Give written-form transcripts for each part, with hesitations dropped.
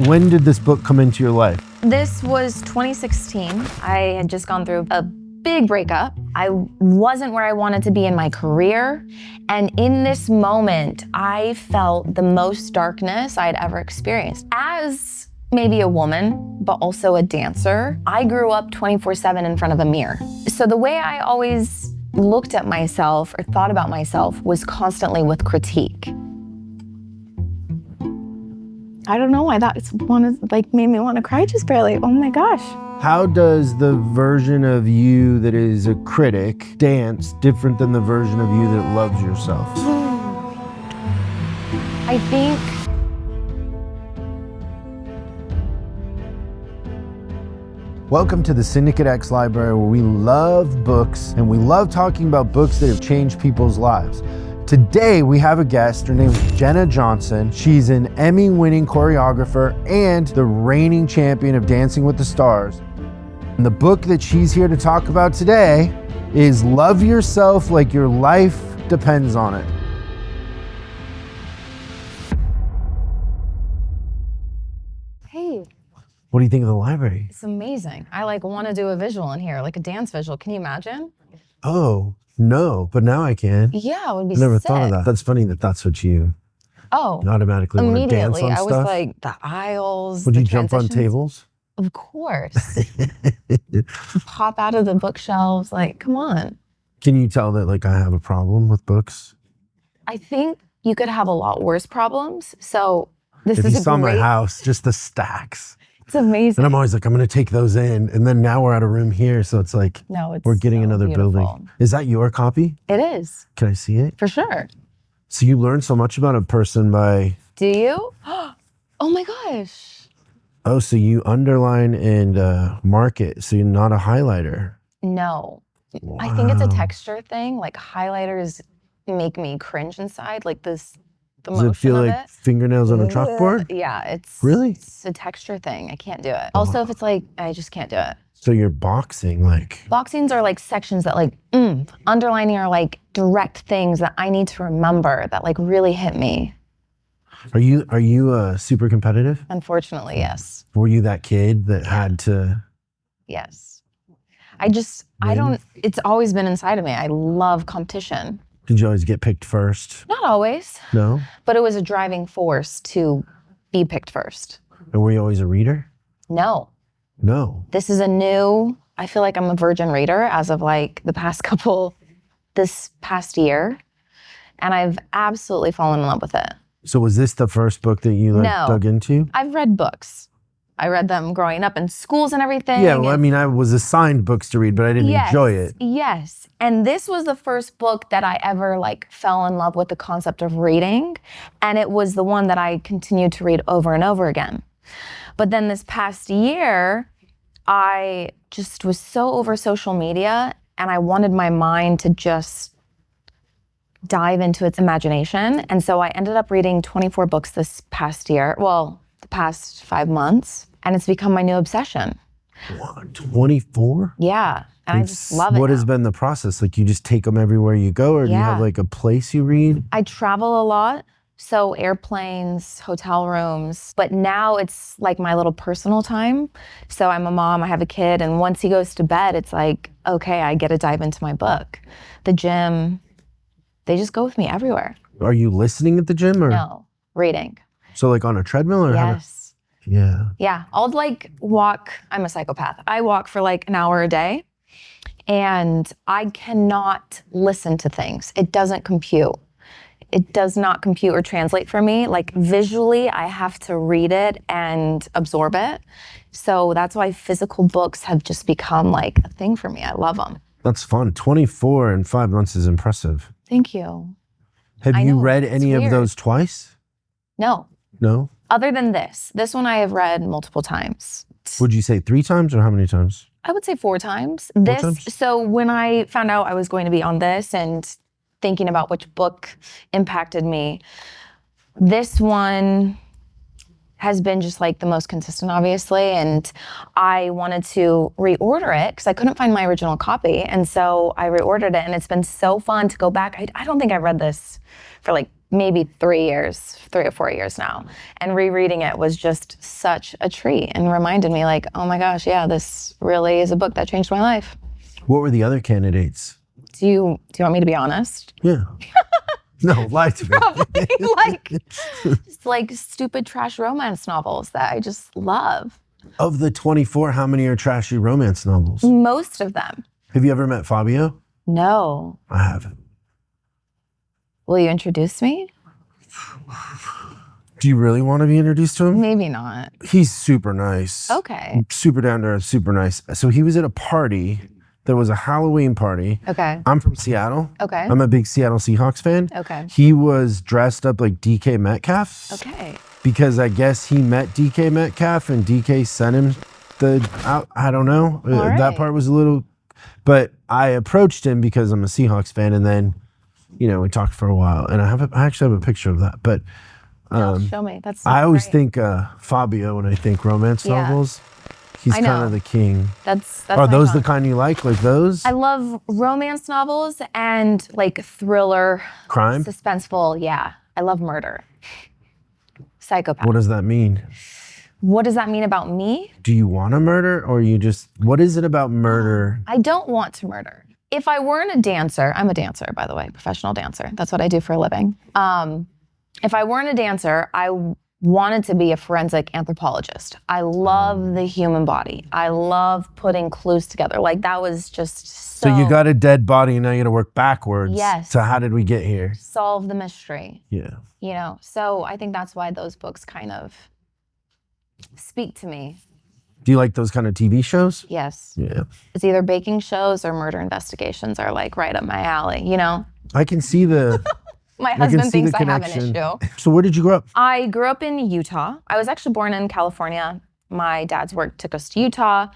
When did this book come into your life? This was 2016. I had just gone through a big breakup. I wasn't where I wanted to be in my career. And in this moment, I felt the most darkness I'd ever experienced. As maybe a woman, but also a dancer, I grew up 24/7 in front of a mirror. So the way I always looked at myself or thought about myself was constantly with critique. I don't know why that made me want to cry just barely. Oh my gosh. How does the version of you that is a critic dance different than the version of you that loves yourself? I think Welcome to the Syndicate X Library, where we love books and we love talking about books that have changed people's lives. Today we have a guest. Her name is Jenna Johnson. She's an Emmy-winning choreographer and the reigning champion of Dancing with the Stars. And the book that she's here to talk about today is Love Yourself Like Your Life Depends on It. Hey. What do you think of the library? It's amazing. I want to do a visual in here, like a dance visual. Can you imagine? Oh, no, but now I can. Yeah, it would be I never sick. thought of that. That's funny that that's what you automatically want to dance on I stuff. was like, the aisles, Would the you jump on transitions. tables? Of course. Pop out of the bookshelves, come on. Can you tell that I have a problem with books? I think you could have a lot worse problems. So this If is you saw my great. house, just the stacks. It's amazing. And I'm always like, I'm going to take those in. And then now we're at a room here. So it's like, No, it's we're getting so another beautiful. building. Is that your copy? It is, Can I see it? for sure. So you learn so much about a person by, Do you? Oh my gosh. oh, so you underline and mark it. So you're not a highlighter. No. Wow. I think it's a texture thing. Highlighters make me cringe inside. The Does it motion feel of like fingernails on a chalkboard? Yeah, it's Really? It's a texture thing. I can't do it. Also, if it's I just can't do it. So you're boxing Boxings are sections that underlining are direct things that I need to remember that really hit me. Are you super competitive? Unfortunately, yes. Were you that kid that had to? Yes. It's always been inside of me. I love competition. Did you always get picked first? Not always, No? but it was a driving force to be picked first. And were you always a reader? No. No. This is I feel like I'm a virgin reader as of this past year. And I've absolutely fallen in love with it. So was this the first book that you No. dug into? I've read books. I read them growing up in schools and everything. Yeah, well, I was assigned books to read, but I didn't enjoy it. Yes. And this was the first book that I ever fell in love with the concept of reading. And it was the one that I continued to read over and over again. But then this past year, I just was so over social media and I wanted my mind to just dive into its imagination. And so I ended up reading 24 books this past year. Well, the past 5 months. And it's become my new obsession. What, 24? Yeah. And I just love it. What now. has been the process? You just take them everywhere you go, or do you have a place you read? I travel a lot. So airplanes, hotel rooms, but now it's my little personal time. So I'm a mom, I have a kid, and once he goes to bed, it's okay, I get to dive into my book. The gym, they just go with me everywhere. Are you listening at the gym or? No, reading. So on a treadmill or? Yes. Yeah. Yeah, I'll walk, I'm a psychopath. I walk for an hour a day and I cannot listen to things. It doesn't compute. It does not compute or translate for me. Visually, I have to read it and absorb it. So that's why physical books have just become a thing for me. I love them. That's fun. 24 in 5 months is impressive. Thank you. Have I you know, read it's any of weird. those twice? No, No? other than this. This one I have read multiple times. Would you say 3 times or how many times? I would say 4 times. times? So when I found out I was going to be on this and thinking about which book impacted me, this one has been just the most consistent, obviously. And I wanted to reorder it because I couldn't find my original copy. And so I reordered it and it's been so fun to go back. I don't think I read this for maybe 3 or 4 years now. And rereading it was just such a treat and reminded me like, oh my gosh, yeah, this really is a book that changed my life. What were the other candidates? Do you want me to be honest? Yeah. No, lie to me. Probably just like stupid trash romance novels that I just love. Of the 24, how many are trashy romance novels? Most of them. Have you ever met Fabio? No. I haven't. Will you introduce me? Do you really want to be introduced to him? Maybe not. He's super nice. Okay. Super down to earth, super nice. So he was at a party. There was a Halloween party. Okay. I'm from Seattle. Okay. I'm a big Seattle Seahawks fan. Okay. He was dressed up like DK Metcalf. Okay. Because I guess he met DK Metcalf and DK sent him I don't know. All That right. part was a little, but I approached him because I'm a Seahawks fan, and then, we talked for a while, and I actually have a picture of that. But Show me. That's I always great. think Fabio when I think romance Yeah. novels. He's I know. kind of the king. That's Are my those genre. the kind you like those? I love romance novels and like thriller, Crime? suspenseful. Yeah. I love murder. Psychopath. What does that mean? What does that mean about me? Do you want to murder, or what is it about murder? I don't want to murder. If I weren't a dancer, I'm a dancer, by the way, professional dancer. That's what I do for a living. If I weren't a dancer, I wanted to be a forensic anthropologist. I love the human body. I love putting clues together. Like that was just So you got a dead body, and now you got to work backwards. Yes. So how did we get here? solve the mystery. Yeah. So I think that's why those books kind of speak to me. Do you like those kind of TV shows? Yes. Yeah. It's either baking shows or murder investigations are like right up my alley, I can see the. My I can husband see thinks the I have an connection. issue. So where did you grow up? I grew up in Utah. I was actually born in California. My dad's work took us to Utah.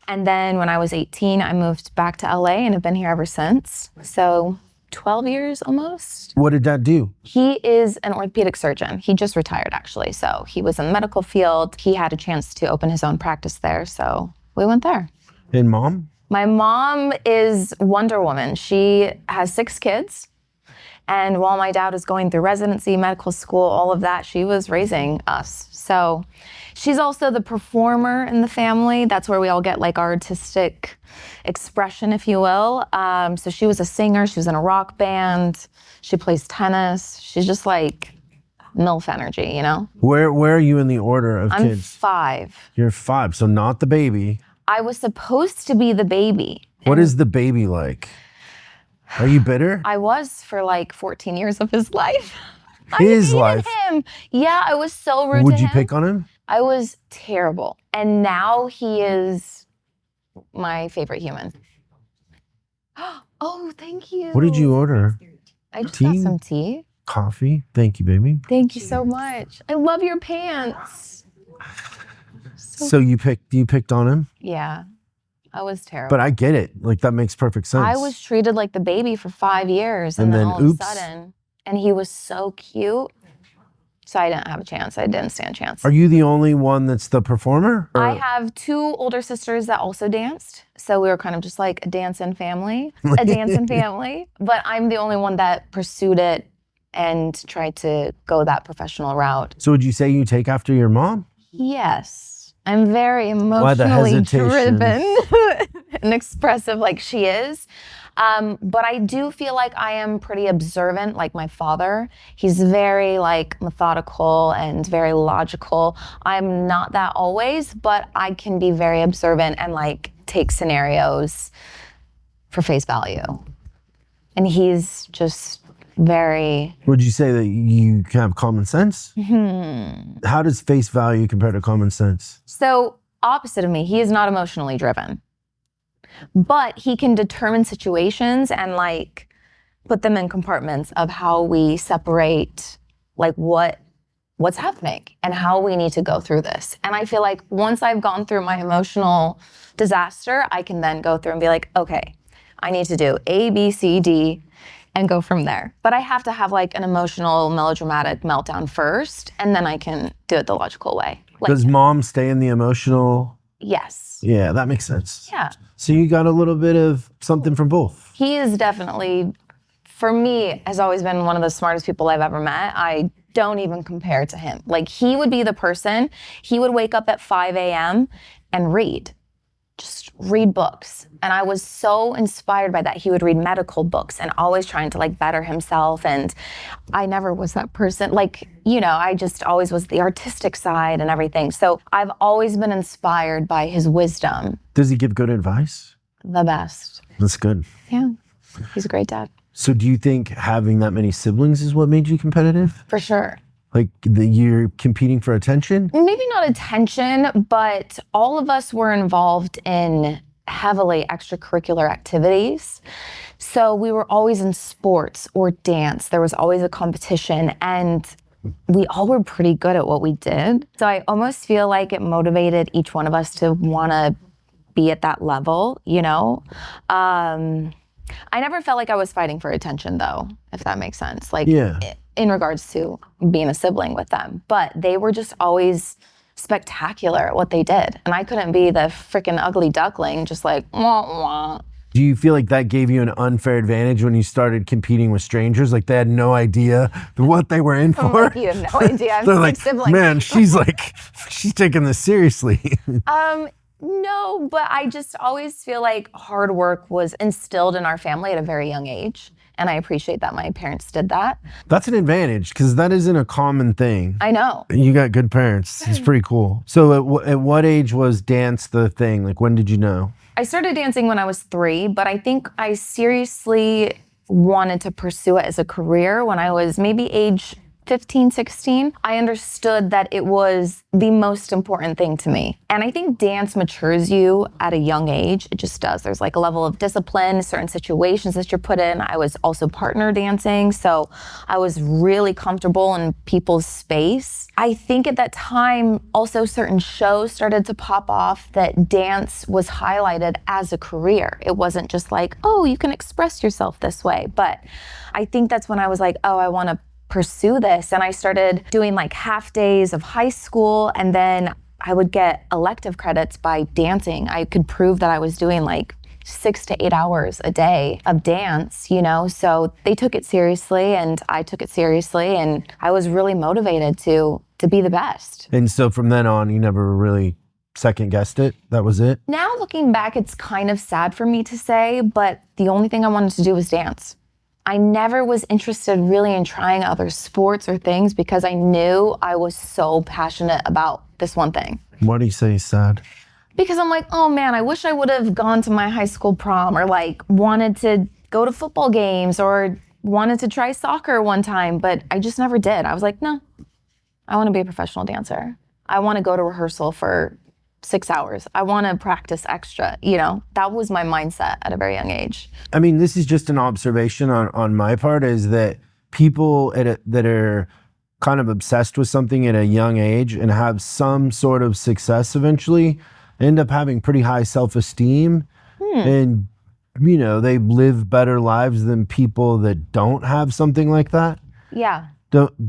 And then when I was 18, I moved back to LA and have been here ever since. So 12 years almost. What did Dad do? He is an orthopedic surgeon. He just retired actually. So he was in the medical field. He had a chance to open his own practice there. So we went there. And Mom? My mom is Wonder Woman. She has 6 kids. And while my dad was going through residency, medical school, all of that, she was raising us. So she's also the performer in the family. That's where we all get like our artistic expression, if you will. So she was a singer. She was in a rock band. She plays tennis. She's just like MILF energy, Where are you in the order of I'm kids? 5. You're 5, so not the baby. I was supposed to be the baby. What is the baby like? Are you bitter? I was for like 14 years of his life. His I life? hated him. Yeah, I was so rude to him. Would you pick on him? I was terrible. And now he is my favorite human. Oh, thank you. What did you order? I just Tea? got some tea. Coffee? Thank you, baby. Thank you so much. I love your pants. So you picked on him? Yeah, I was terrible. But I get it. Like, that makes perfect sense. I was treated like the baby for 5 years. And then all of a sudden, and he was so cute. So I didn't have a chance. I didn't stand a chance. Are you the only one that's the performer? Or- I have 2 older sisters that also danced. So we were kind of just like a dancing family. But I'm the only one that pursued it and tried to go that professional route. So would you say you take after your mom? Yes. I'm very Why the emotionally hesitation? driven and expressive like she is. But I do feel like I am pretty observant, like my father. He's very like methodical and very logical. I'm not that always, but I can be very observant and like take scenarios for face value. And he's just very... Would you say that you have common sense? How does face value compare to common sense? So opposite of me, he is not emotionally driven. But he can determine situations and like put them in compartments of how we separate like what's happening and how we need to go through this. And I feel like once I've gone through my emotional disaster, I can then go through and be like, okay, I need to do A, B, C, D, and go from there. But I have to have like an emotional, melodramatic meltdown first, and then I can do it the logical way. Like, Does mom stay in the emotional? yes. Yeah, that makes sense. Yeah. So you got a little bit of something from both. He is definitely for me, has always been one of the smartest people I've ever met. I don't even compare to him. Like, he would be the person, he would wake up at 5 a.m. and just read books. And I was so inspired by that. He would read medical books and always trying to like better himself. And I never was that person. Like, you know, I just always was the artistic side and everything. So I've always been inspired by his wisdom. Does he give good advice? The best. That's good. Yeah, he's a great dad. So do you think having that many siblings is what made you competitive? For sure. Like you're competing for attention? Maybe not attention, but all of us were involved in heavily extracurricular activities. So we were always in sports or dance. There was always a competition, and we all were pretty good at what we did. So I almost feel like it motivated each one of us to want to be at that level, you know? I never felt like I was fighting for attention, though, if that makes sense. Like, yeah. In regards to being a sibling with them. But they were just always spectacular at what they did. And I couldn't be the freaking ugly duckling, just like, wah, wah. Do you feel like that gave you an unfair advantage when you started competing with strangers? Like they had no idea what they were in for? Like, you have no idea. I'm They're like, like, sibling. Man, she's taking this seriously. No, but I just always feel like hard work was instilled in our family at a very young age. And I appreciate that my parents did that. That's an advantage, because that isn't a common thing. I know. You got good parents. It's pretty cool. So at what age was dance the thing? Like, when did you know? I started dancing when I was 3, but I think I seriously wanted to pursue it as a career when I was maybe age 15, 16. I understood that it was the most important thing to me. And I think dance matures you at a young age. It just does. There's like a level of discipline, certain situations that you're put in. I was also partner dancing, so I was really comfortable in people's space. I think at that time, also certain shows started to pop off that dance was highlighted as a career. It wasn't just like, oh, you can express yourself this way. But I think that's when I was like, oh, I want to pursue this. And I started doing like half days of high school, and then I would get elective credits by dancing. I could prove that I was doing like 6 to 8 hours a day of dance, you know? So they took it seriously, and I took it seriously, and I was really motivated to be the best. And so from then on, you never really second guessed it? That was it? Now looking back, it's kind of sad for me to say, but the only thing I wanted to do was dance. I never was interested really in trying other sports or things because I knew I was so passionate about this one thing. Why do you say sad? Because I'm like, oh man, I wish I would have gone to my high school prom, or like wanted to go to football games, or wanted to try soccer one time, but I just never did. I was like, no, I want to be a professional dancer. I want to go to rehearsal for 6 hours. I want to practice extra, you know? That was my mindset at a very young age. I mean, this is just an observation on my part, is that people that are kind of obsessed with something at a young age and have some sort of success eventually end up having pretty high self-esteem. And, you know, they live better lives than people that don't have something like that. Yeah.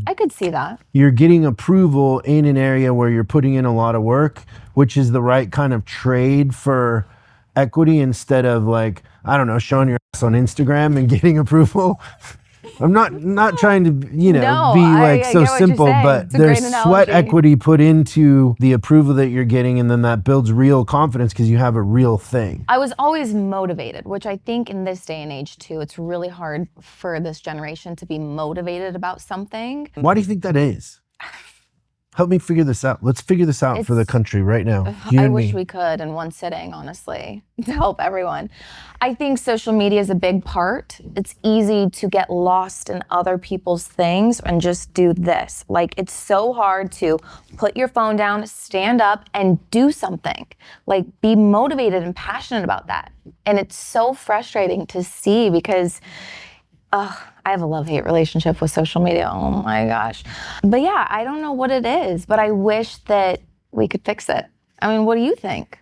I could see that. You're getting approval in an area where you're putting in a lot of work, which is the right kind of trade for equity, instead of like, I don't know, showing your ass on Instagram and getting approval. I'm not trying to, you know, be like so simple, but there's sweat equity put into the approval that you're getting, and then that builds real confidence because you have a real thing. I was always motivated, which I think in this day and age too, it's really hard for this generation to be motivated about something. Why do you think that is? Help me figure this out. Let's figure this out for the country right now. I wish we could in one sitting, honestly, to help everyone. I think social media is a big part. It's easy to get lost in other people's things and just do this. Like, it's so hard to put your phone down, stand up, and do something. Like, be motivated and passionate about that. And it's so frustrating to see because I have a love-hate relationship with social media. Oh my gosh. But yeah, I don't know what it is, but I wish that we could fix it. I mean, what do you think?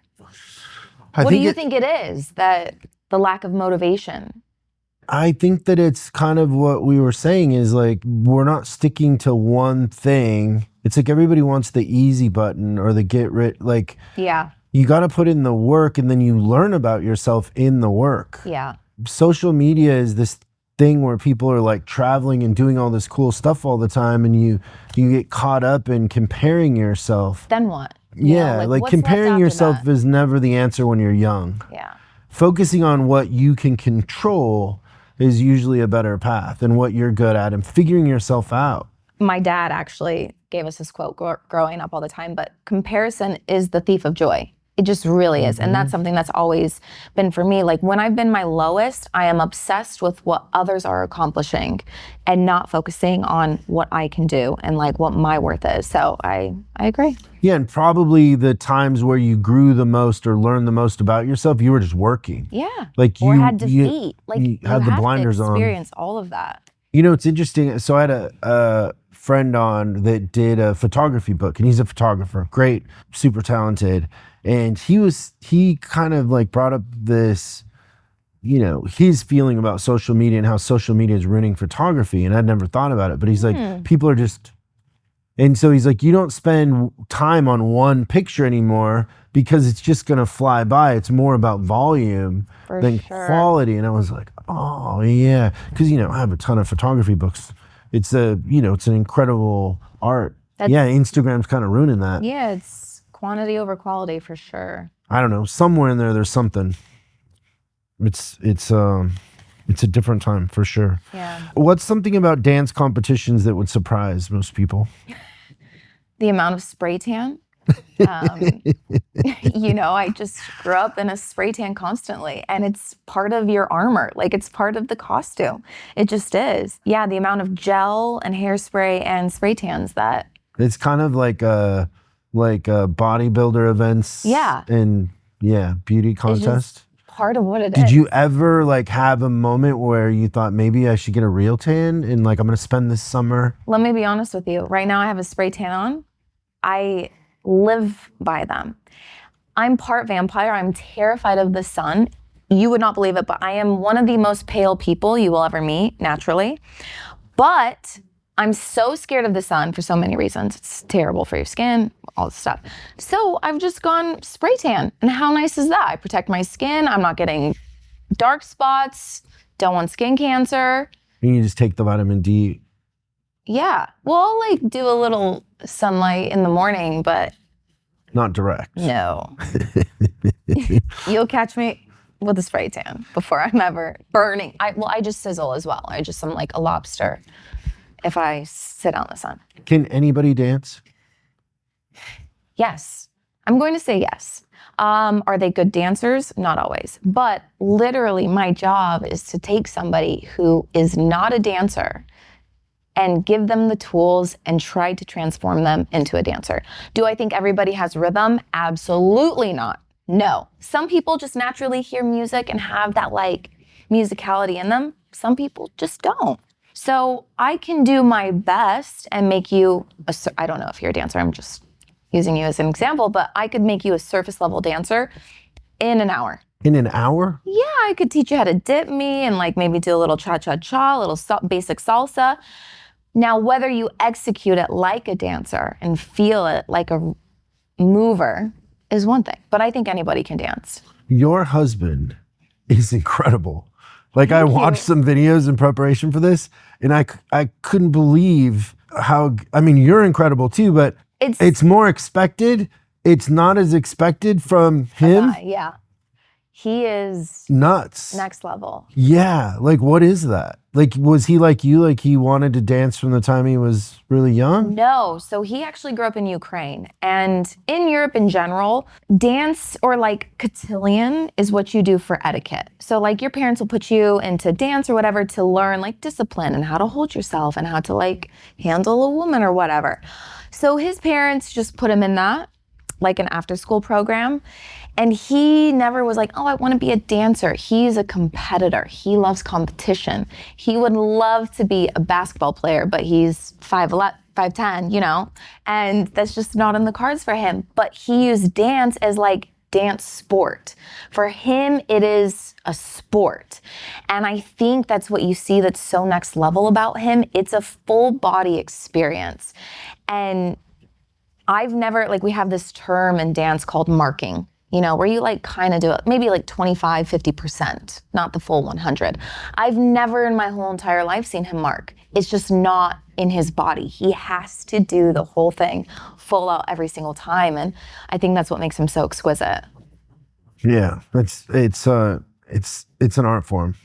What do you think it is, that the lack of motivation? I think that it's kind of what we were saying, is like, we're not sticking to one thing. It's like everybody wants the easy button or the get rid, like, yeah. You got to put in the work, and then you learn about yourself in the work. Yeah. Social media is this thing where people are like traveling and doing all this cool stuff all the time, and you get caught up in comparing yourself. Then what? Yeah, like what's left comparing after yourself that? is never the answer when you're young. Yeah. Focusing on what you can control is usually a better path, and what you're good at, and figuring yourself out. My dad actually gave us this quote growing up all the time, but comparison is the thief of joy. It just really is. And that's something that's always been for me. Like when I've been my lowest, I am obsessed with what others are accomplishing and not focusing on what I can do and like what my worth is. So I agree. Yeah, and probably the times where you grew the most or learned the most about yourself, you were just working. Yeah. Like or you had defeat. Like you had the blinders on. Experience all of that. You know, it's interesting. So I had a friend on that did a photography book, and he's a photographer, great, super talented. And he kind of like brought up this, you know, his feeling about social media and how social media is ruining photography. And I'd never thought about it, but he's like, people are just, and so he's like, you don't spend time on one picture anymore because it's just going to fly by. It's more about volume than quality. And I was like, oh yeah. Cause you know, I have a ton of photography books. It's it's an incredible art. Instagram's kind of ruining that. Yeah, it's quantity over quality for sure. I don't know. Somewhere in there's something. It's a different time for sure. Yeah. What's something about dance competitions that would surprise most people? The amount of spray tan. I just grew up in a spray tan constantly, and it's part of your armor. Like it's part of the costume. It just is. Yeah, the amount of gel and hairspray and spray tans that. It's kind of like bodybuilder events. Yeah. And beauty contest. Part of what it is. Did you ever like have a moment where you thought maybe I should get a real tan and like I'm gonna spend this summer? Let me be honest with you. Right now I have a spray tan on. I live by them. I'm part vampire. I'm terrified of the sun. You would not believe it, but I am one of the most pale people you will ever meet, naturally. But I'm so scared of the sun for so many reasons. It's terrible for your skin, all this stuff. So I've just gone spray tan. And how nice is that? I protect my skin. I'm not getting dark spots. Don't want skin cancer. And you just take the vitamin D. Yeah. Well, I'll like do a little sunlight in the morning, but not direct. No. You'll catch me with a spray tan before I'm ever burning. I just sizzle as well. I'm like a lobster if I sit out in the sun. Can anybody dance? Yes. I'm going to say yes. Are they good dancers? Not always. But literally my job is to take somebody who is not a dancer and give them the tools and try to transform them into a dancer. Do I think everybody has rhythm? Absolutely not. No. Some people just naturally hear music and have that like musicality in them. Some people just don't. So I can do my best and make you, I don't know if you're a dancer, I'm just using you as an example, but I could make you a surface level dancer in an hour. In an hour? Yeah, I could teach you how to dip me and like maybe do a little cha-cha-cha, a little basic salsa. Now, whether you execute it like a dancer and feel it like a mover is one thing, but I think anybody can dance. Your husband is incredible. Like I watched some videos in preparation for this and I couldn't believe you're incredible too, but it's more expected. It's not as expected from him. Yeah. He is nuts. Next level. Yeah. Like, what is that? Like, was he like you? Like, he wanted to dance from the time he was really young? No. So he actually grew up in Ukraine. And in Europe in general, dance or like cotillion is what you do for etiquette. So like your parents will put you into dance or whatever to learn like discipline and how to hold yourself and how to like handle a woman or whatever. So his parents just put him in that, like an after school program. And he never was like, oh, I want to be a dancer. He's a competitor. He loves competition. He would love to be a basketball player, but he's 5'10", and that's just not in the cards for him. But he used dance as like dance sport. For him, it is a sport. And I think that's what you see that's so next level about him. It's a full body experience. And I've never, we have this term in dance called marking. where you like kind of do it, maybe like 25, 50%, not the full 100. I've never in my whole entire life seen him mark. It's just not in his body. He has to do the whole thing full out every single time. And I think that's what makes him so exquisite. Yeah, it's an art form.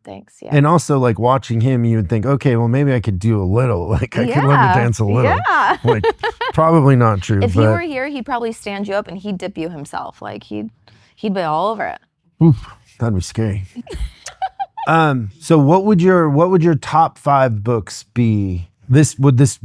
Thanks, yeah. And also, like, watching him, you would think, okay, well, maybe I could do a little. Like, I could learn to dance a little. Yeah. Like, probably not true. If he were here, he'd probably stand you up and he'd dip you himself. Like, he'd be all over it. Oof, that'd be scary. So what would your top 5 books be? Would this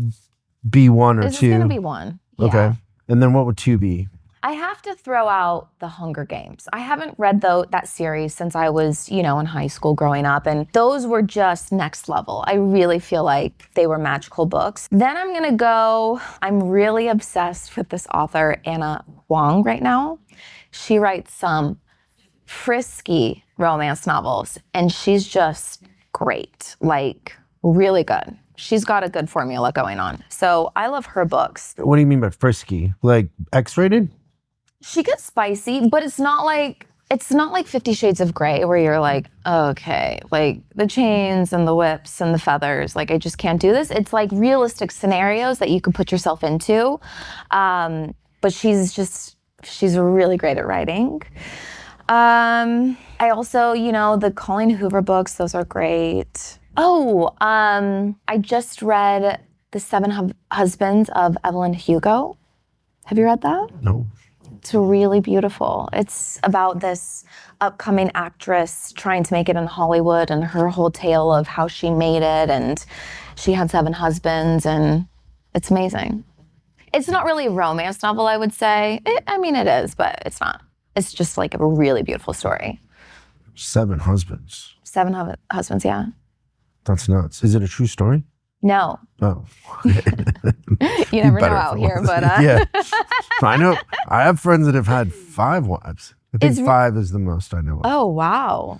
be one or two? This is gonna be one. Yeah. Okay. And then what would 2 be? I have to throw out The Hunger Games. I haven't read that series since I was, in high school growing up, and those were just next level. I really feel like they were magical books. Then I'm really obsessed with this author, Anna Huang, right now. She writes some frisky romance novels, and she's just great, like really good. She's got a good formula going on. So I love her books. What do you mean by frisky? Like X-rated? She gets spicy, but it's not like 50 Shades of Grey where you're like, okay, like the chains and the whips and the feathers, like I just can't do this. It's like realistic scenarios that you can put yourself into. But she's really great at writing. I also, the Colleen Hoover books, those are great. Oh, I just read The 7 Husbands of Evelyn Hugo. Have you read that? No. It's really beautiful. It's about this upcoming actress trying to make it in Hollywood and her whole tale of how she made it, and she had 7 husbands, and it's amazing. It's not really a romance novel, I would say. It is, but it's not. It's just like a really beautiful story. 7 husbands. 7 husbands, yeah. That's nuts. Is it a true story? No. Oh. You never know out here, but yeah. I know. I have friends that have had 5 wives. I think 5 is the most I know of. Oh, wow.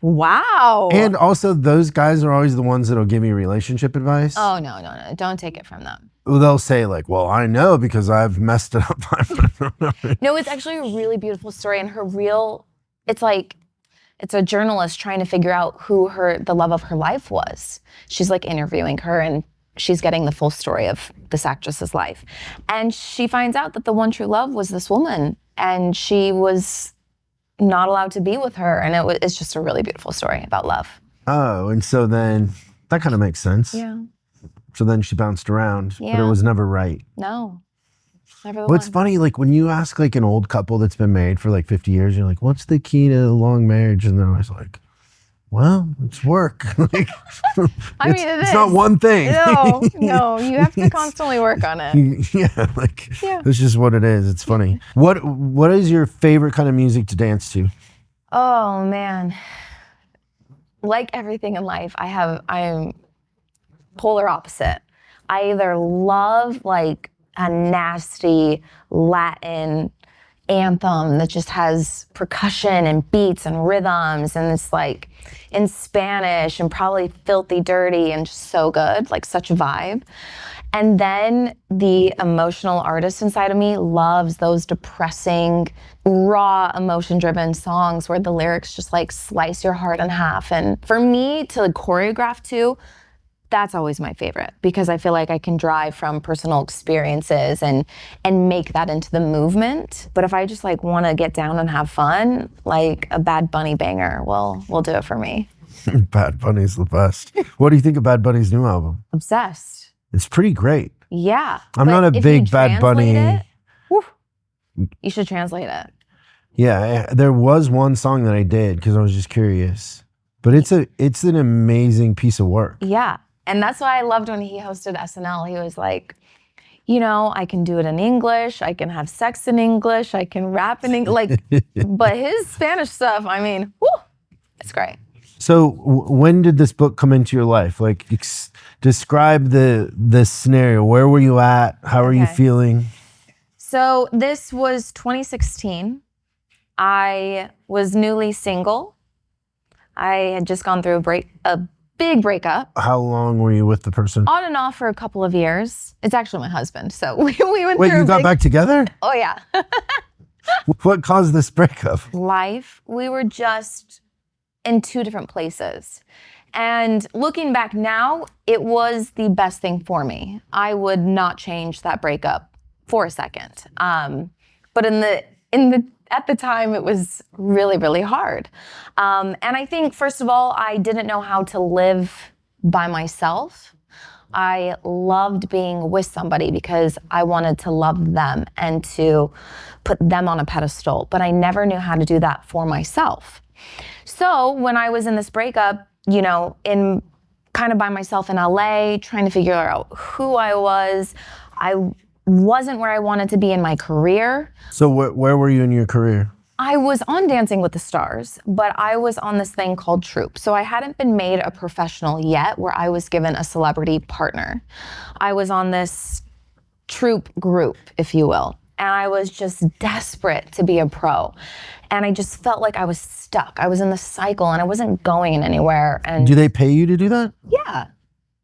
Wow. And also, those guys are always the ones that'll give me relationship advice. Oh, no. Don't take it from them. Well, they'll say like, well, I know because I've messed it up. No, it's actually a really beautiful story. And it's a journalist trying to figure out who the love of her life was. She's like interviewing her, and she's getting the full story of this actress's life. And she finds out that the one true love was this woman, and she was not allowed to be with her. And it's just a really beautiful story about love. Oh, and so then that kind of makes sense. Yeah. So then she bounced around, but it was never right. No. What's funny, like when you ask like an old couple that's been married for like 50 years, you're like, what's the key to a long marriage? And they're always like, well, it's work. Like, it's not one thing. No, you have to constantly work on it. Yeah, it's just what it is. It's funny. What is your favorite kind of music to dance to? Oh man. Like everything in life, I am polar opposite. I either love like a nasty Latin anthem that just has percussion and beats and rhythms, and it's like in Spanish and probably filthy dirty and just so good, like such a vibe. And then the emotional artist inside of me loves those depressing, raw, emotion-driven songs where the lyrics just like slice your heart in half. And for me to choreograph to, that's always my favorite, because I feel like I can drive from personal experiences and make that into the movement. But if I just like want to get down and have fun, like a Bad Bunny banger will do it for me. Bad Bunny's the best. What do you think of Bad Bunny's new album? Obsessed. It's pretty great. Yeah. I'm not a big Bad Bunny. You should translate it. Yeah, there was one song that I did because I was just curious. But it's an amazing piece of work. Yeah. And that's why I loved when he hosted SNL. He was like, I can do it in English. I can have sex in English. I can rap in English. But his Spanish stuff, it's great. So when did this book come into your life? Like, describe the scenario. Where were you at? How are you feeling? So this was 2016. I was newly single. I had just gone through a big breakup. How long were you with the person? On and off for a couple of years. It's actually my husband, so we went through. Wait, you got back together? Oh yeah. What caused this breakup? Life. We were just in two different places. And looking back now, it was the best thing for me. I would not change that breakup for a second. But at the time, it was really, really hard. And I think, first of all, I didn't know how to live by myself. I loved being with somebody because I wanted to love them and to put them on a pedestal, but I never knew how to do that for myself. So when I was in this breakup, you know, in kind of by myself in LA, trying to figure out who I wasn't where I wanted to be in my career. So where were you in your career? I was on Dancing with the Stars, but I was on this thing called troupe. So I hadn't been made a professional yet where I was given a celebrity partner. I was on this troupe group, if you will. And I was just desperate to be a pro. And I just felt like I was stuck. I was in the cycle and I wasn't going anywhere. And do they pay you to do that? yeah.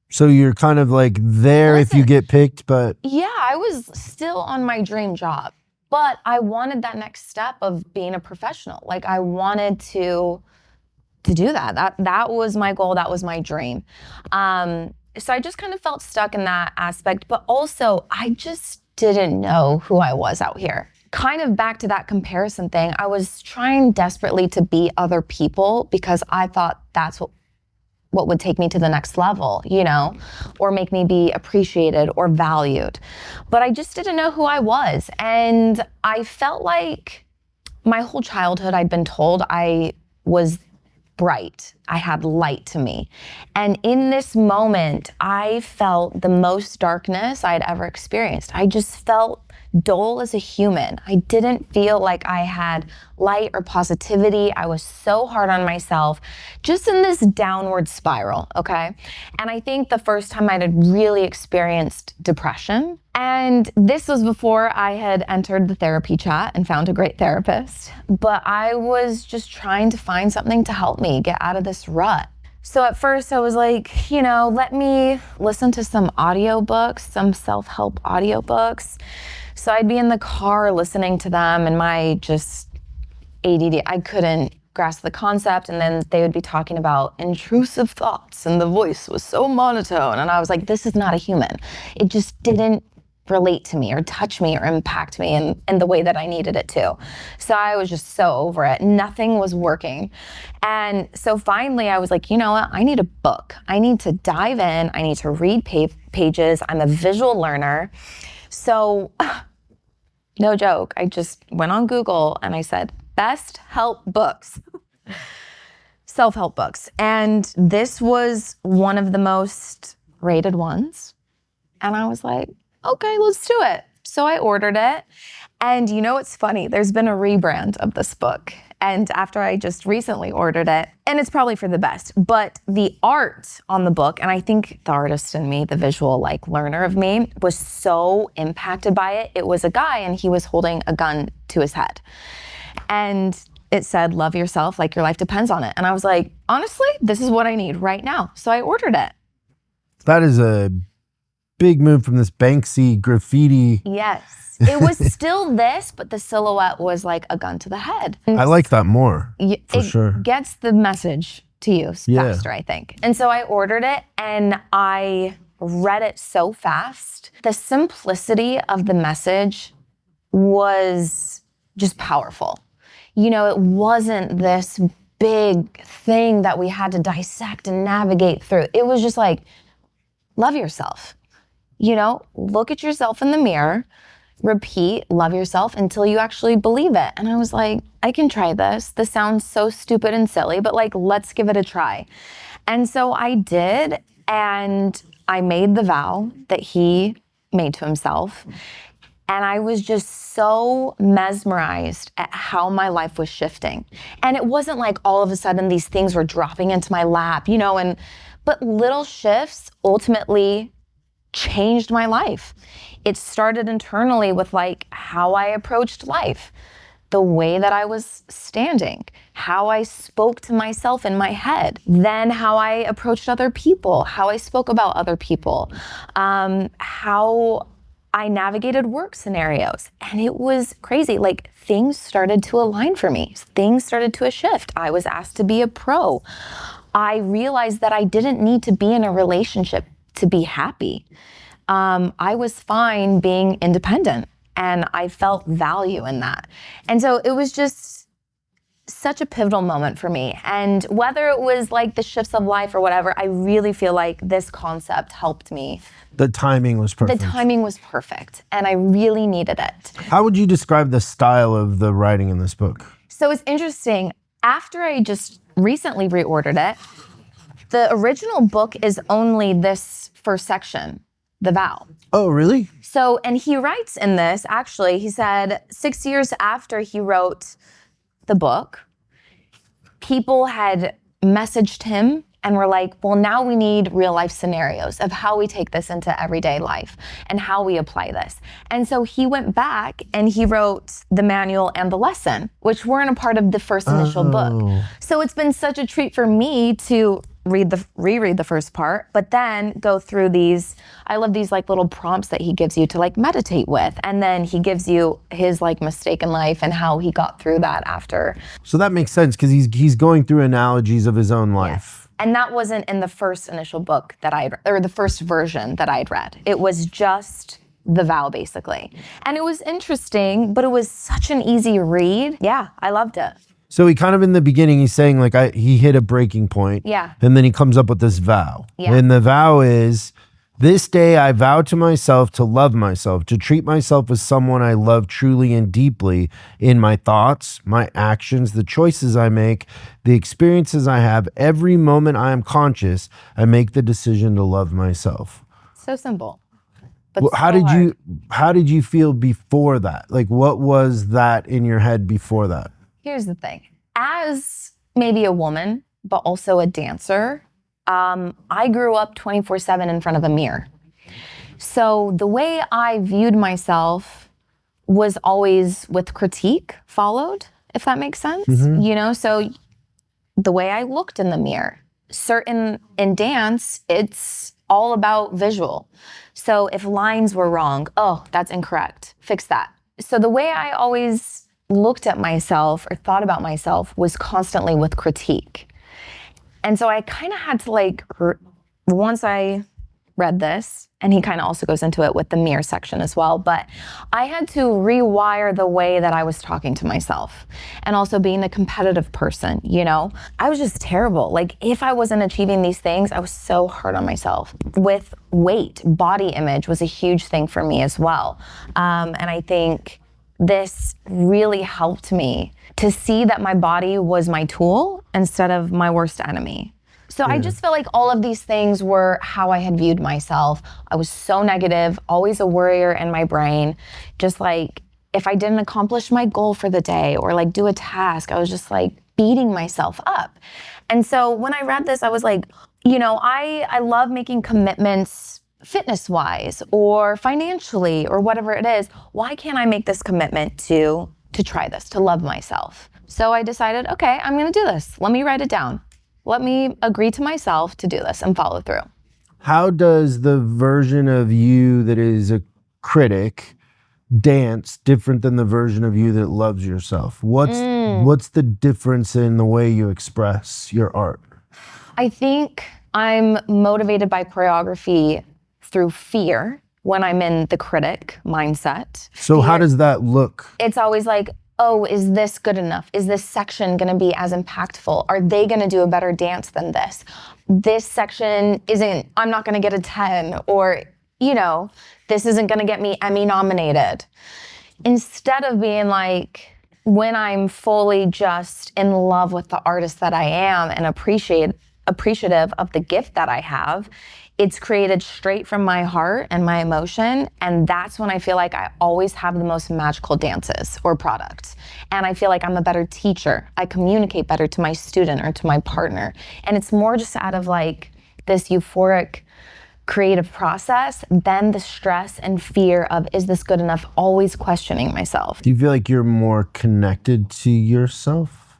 So you're kind of like there if you get picked, but... Yeah, I was still on my dream job. But I wanted that next step of being a professional. Like I wanted to do that. That was my goal. That was my dream. So I just kind of felt stuck in that aspect. But also, I just didn't know who I was out here. Kind of back to that comparison thing, I was trying desperately to be other people because I thought that's what would take me to the next level, you know, or make me be appreciated or valued. But I just didn't know who I was. And I felt like my whole childhood I'd been told I was bright. I had light to me. And in this moment, I felt the most darkness I'd ever experienced. I just felt dull as a human. I didn't feel like I had light or positivity. I was so hard on myself, just in this downward spiral, okay? And I think the first time I had really experienced depression, and this was before I had entered the therapy chat and found a great therapist, but I was just trying to find something to help me get out of this rut. So at first I was like, you know, let me listen to some audiobooks, some self-help audiobooks. So I'd be in the car listening to them, and my just ADD, I couldn't grasp the concept. And then they would be talking about intrusive thoughts and the voice was so monotone. And I was like, this is not a human. It just didn't relate to me or touch me or impact me in the way that I needed it to. So I was just so over it. Nothing was working. And so finally I was like, you know what? I need a book. I need to dive in. I need to read pages. I'm a visual learner. So no joke, I just went on Google and I said, best help books, self-help books. And this was one of the most rated ones. And I was like, okay, let's do it. So I ordered it. And you know what's funny? There's been a rebrand of this book. And after I just recently ordered it, and it's probably for the best, but the art on the book, and I think the artist in me, the visual learner of me, was so impacted by it. It was a guy and he was holding a gun to his head. And it said, love yourself like your life depends on it. And I was like, honestly, this is what I need right now. So I ordered it. That is a big move from this Banksy graffiti. Yes. It was still this, but the silhouette was like a gun to the head. I like that more, for sure. It gets the message to you faster, I think. And so I ordered it and I read it so fast. The simplicity of the message was just powerful. You know, it wasn't this big thing that we had to dissect and navigate through. It was just like, love yourself. You know, look at yourself in the mirror, repeat, love yourself until you actually believe it. And I was like, I can try this. This sounds so stupid and silly, but like, let's give it a try. And so I did, and I made the vow that he made to himself. And I was just so mesmerized at how my life was shifting. And it wasn't like all of a sudden these things were dropping into my lap, you know, but little shifts ultimately changed my life. It started internally with like how I approached life, the way that I was standing, how I spoke to myself in my head, then how I approached other people, how I spoke about other people, how I navigated work scenarios and it was crazy. Like things started to align for me. Things started to shift. I was asked to be a pro. I realized that I didn't need to be in a relationship to be happy. I was fine being independent and I felt value in that. And so it was just such a pivotal moment for me. And whether it was like the shifts of life or whatever, I really feel like this concept helped me. The timing was perfect. The timing was perfect and I really needed it. How would you describe the style of the writing in this book? So it's interesting. After I just recently reordered it, the original book is only this first section, the vow. Oh, really? So, and he writes in this, actually, he said 6 years after he wrote the book, people had messaged him and were like, well, now we need real life scenarios of how we take this into everyday life and how we apply this. And so he went back and he wrote the manual and the lesson, which weren't a part of the first initial book. So it's been such a treat for me to reread the first part, but then go through these, I love these like little prompts that he gives you to like meditate with. And then he gives you his like mistake in life and how he got through that after. So that makes sense because he's going through analogies of his own life. Yes. And that wasn't in the first initial book that or the first version that I'd read. It was just the vow basically. And it was interesting, but it was such an easy read. Yeah, I loved it. So he kind of in the beginning, he's saying like he hit a breaking point. Yeah. And then he comes up with this vow. Yeah. And the vow is, this day I vow to myself to love myself, to treat myself as someone I love truly and deeply in my thoughts, my actions, the choices I make, the experiences I have. Every moment I am conscious, I make the decision to love myself. So simple. But Well, so how did you feel before that? Like what was that in your head before that? Here's the thing. As maybe a woman, but also a dancer, I grew up 24/7 in front of a mirror. So the way I viewed myself was always with critique followed, if that makes sense. You know, so the way I looked in the mirror, in dance, it's all about visual. So if lines were wrong, oh, that's incorrect, fix that. So the way I always looked at myself or thought about myself was constantly with critique. And so I kind of had to like, once I read this, and he kind of also goes into it with the mirror section as well, but I had to rewire the way that I was talking to myself. And also being a competitive person, you know, I was just terrible. Like if I wasn't achieving these things, I was so hard on myself. With weight, body image was a huge thing for me as well. And I think this really helped me to see that my body was my tool instead of my worst enemy. So I just felt like all of these things were how I had viewed myself. I was so negative, always a worrier in my brain. Just like if I didn't accomplish my goal for the day or like do a task, I was just like beating myself up. And so when I read this, I was like, you know, I love making commitments fitness-wise or financially or whatever it is. Why can't I make this commitment to try this, to love myself? So I decided, okay, I'm gonna do this. Let me write it down. Let me agree to myself to do this and follow through. How does the version of you that is a critic dance different than the version of you that loves yourself? What's the difference in the way you express your art? I think I'm motivated by choreography through fear when I'm in the critic mindset. So how does that look? It's always like, oh, is this good enough? Is this section gonna be as impactful? Are they gonna do a better dance than this? This section I'm not gonna get a 10, or, you know, this isn't gonna get me Emmy nominated. Instead of being like, when I'm fully just in love with the artist that I am and appreciative of the gift that I have, it's created straight from my heart and my emotion. And that's when I feel like I always have the most magical dances or products. And I feel like I'm a better teacher. I communicate better to my student or to my partner. And it's more just out of like this euphoric creative process than the stress and fear of, is this good enough? Always questioning myself. Do you feel like you're more connected to yourself,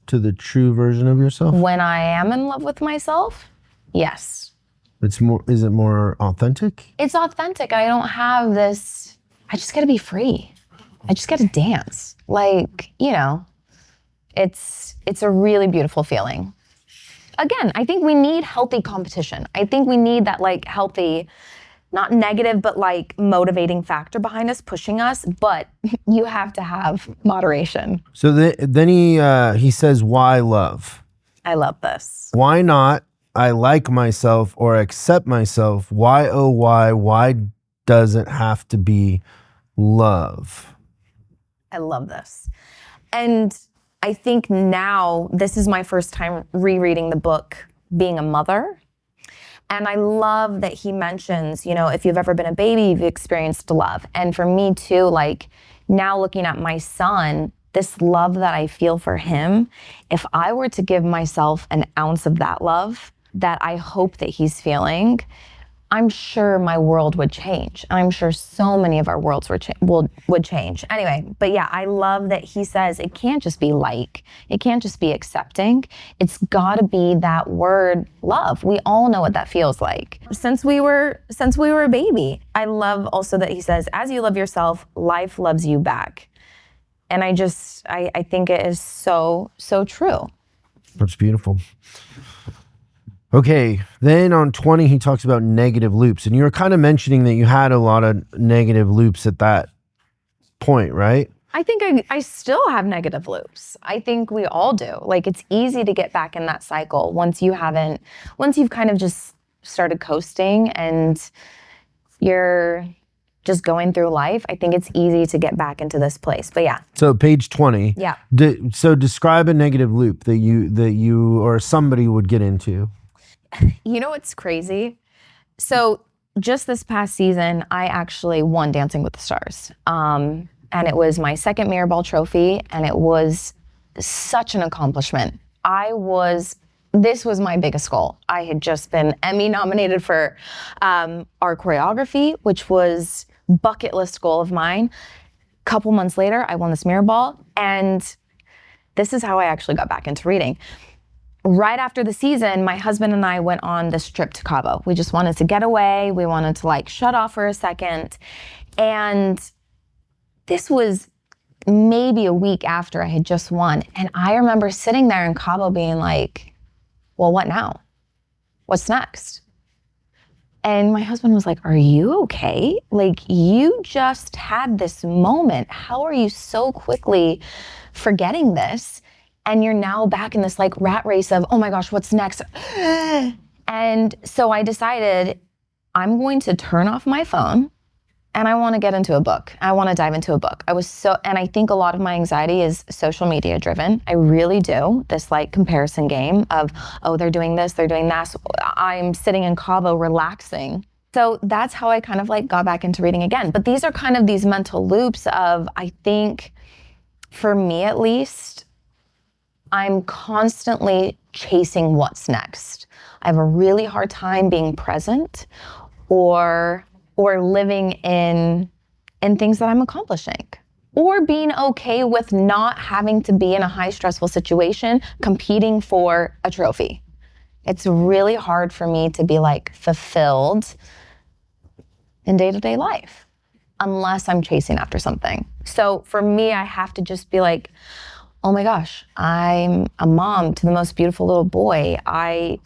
to the true version of yourself? When I am in love with myself, yes. Is it more authentic? It's authentic. I don't have this, I just gotta be free. I just gotta dance. Like, it's a really beautiful feeling. Again, I think we need healthy competition. I think we need that like healthy, not negative, but like motivating factor behind us, pushing us, but you have to have moderation. So then he says, why love? I love this. Why not I like myself or accept myself? Why, oh, why does it have to be love? I love this. And I think now this is my first time rereading the book, being a mother. And I love that he mentions, if you've ever been a baby, you've experienced love. And for me too, like now looking at my son, this love that I feel for him, if I were to give myself an ounce of that love that I hope that he's feeling, I'm sure my world would change. I'm sure so many of our worlds would change. Anyway, but yeah, I love that he says it can't just be like, it can't just be accepting. It's gotta be that word love. We all know what that feels like. Since we were a baby. I love also that he says, as you love yourself, life loves you back. And I think it is so, so true. That's beautiful. Okay, then on 20, he talks about negative loops. And you were kind of mentioning that you had a lot of negative loops at that point, right? I think I still have negative loops. I think we all do. Like, it's easy to get back in that cycle once you've kind of just started coasting and you're just going through life. I think it's easy to get back into this place. But yeah. So page 20. Yeah. So describe a negative loop that you or somebody would get into. You know what's crazy? So just this past season, I actually won Dancing with the Stars. And it was my second Mirror Ball trophy, and it was such an accomplishment. This was my biggest goal. I had just been Emmy nominated for our choreography, which was bucket list goal of mine. A couple months later, I won this Mirror Ball, and this is how I actually got back into reading. Right after the season, my husband and I went on this trip to Cabo. We just wanted to get away. We wanted to like shut off for a second. And this was maybe a week after I had just won. And I remember sitting there in Cabo being like, well, what now? What's next? And my husband was like, are you okay? Like, you just had this moment. How are you so quickly forgetting this? And you're now back in this like rat race of, oh my gosh, what's next? And so I decided I'm going to turn off my phone and I want to get into a book. I want to dive into a book. And I think a lot of my anxiety is social media driven. I really do. This like comparison game of, oh, they're doing this, they're doing that. So I'm sitting in Cabo relaxing. So that's how I kind of like got back into reading again. But these are kind of these mental loops of, I think for me at least, I'm constantly chasing what's next. I have a really hard time being present or living in things that I'm accomplishing, or being okay with not having to be in a high stressful situation competing for a trophy. It's really hard for me to be like fulfilled in day-to-day life unless I'm chasing after something. So for me, I have to just be like, oh my gosh, I'm a mom to the most beautiful little boy. I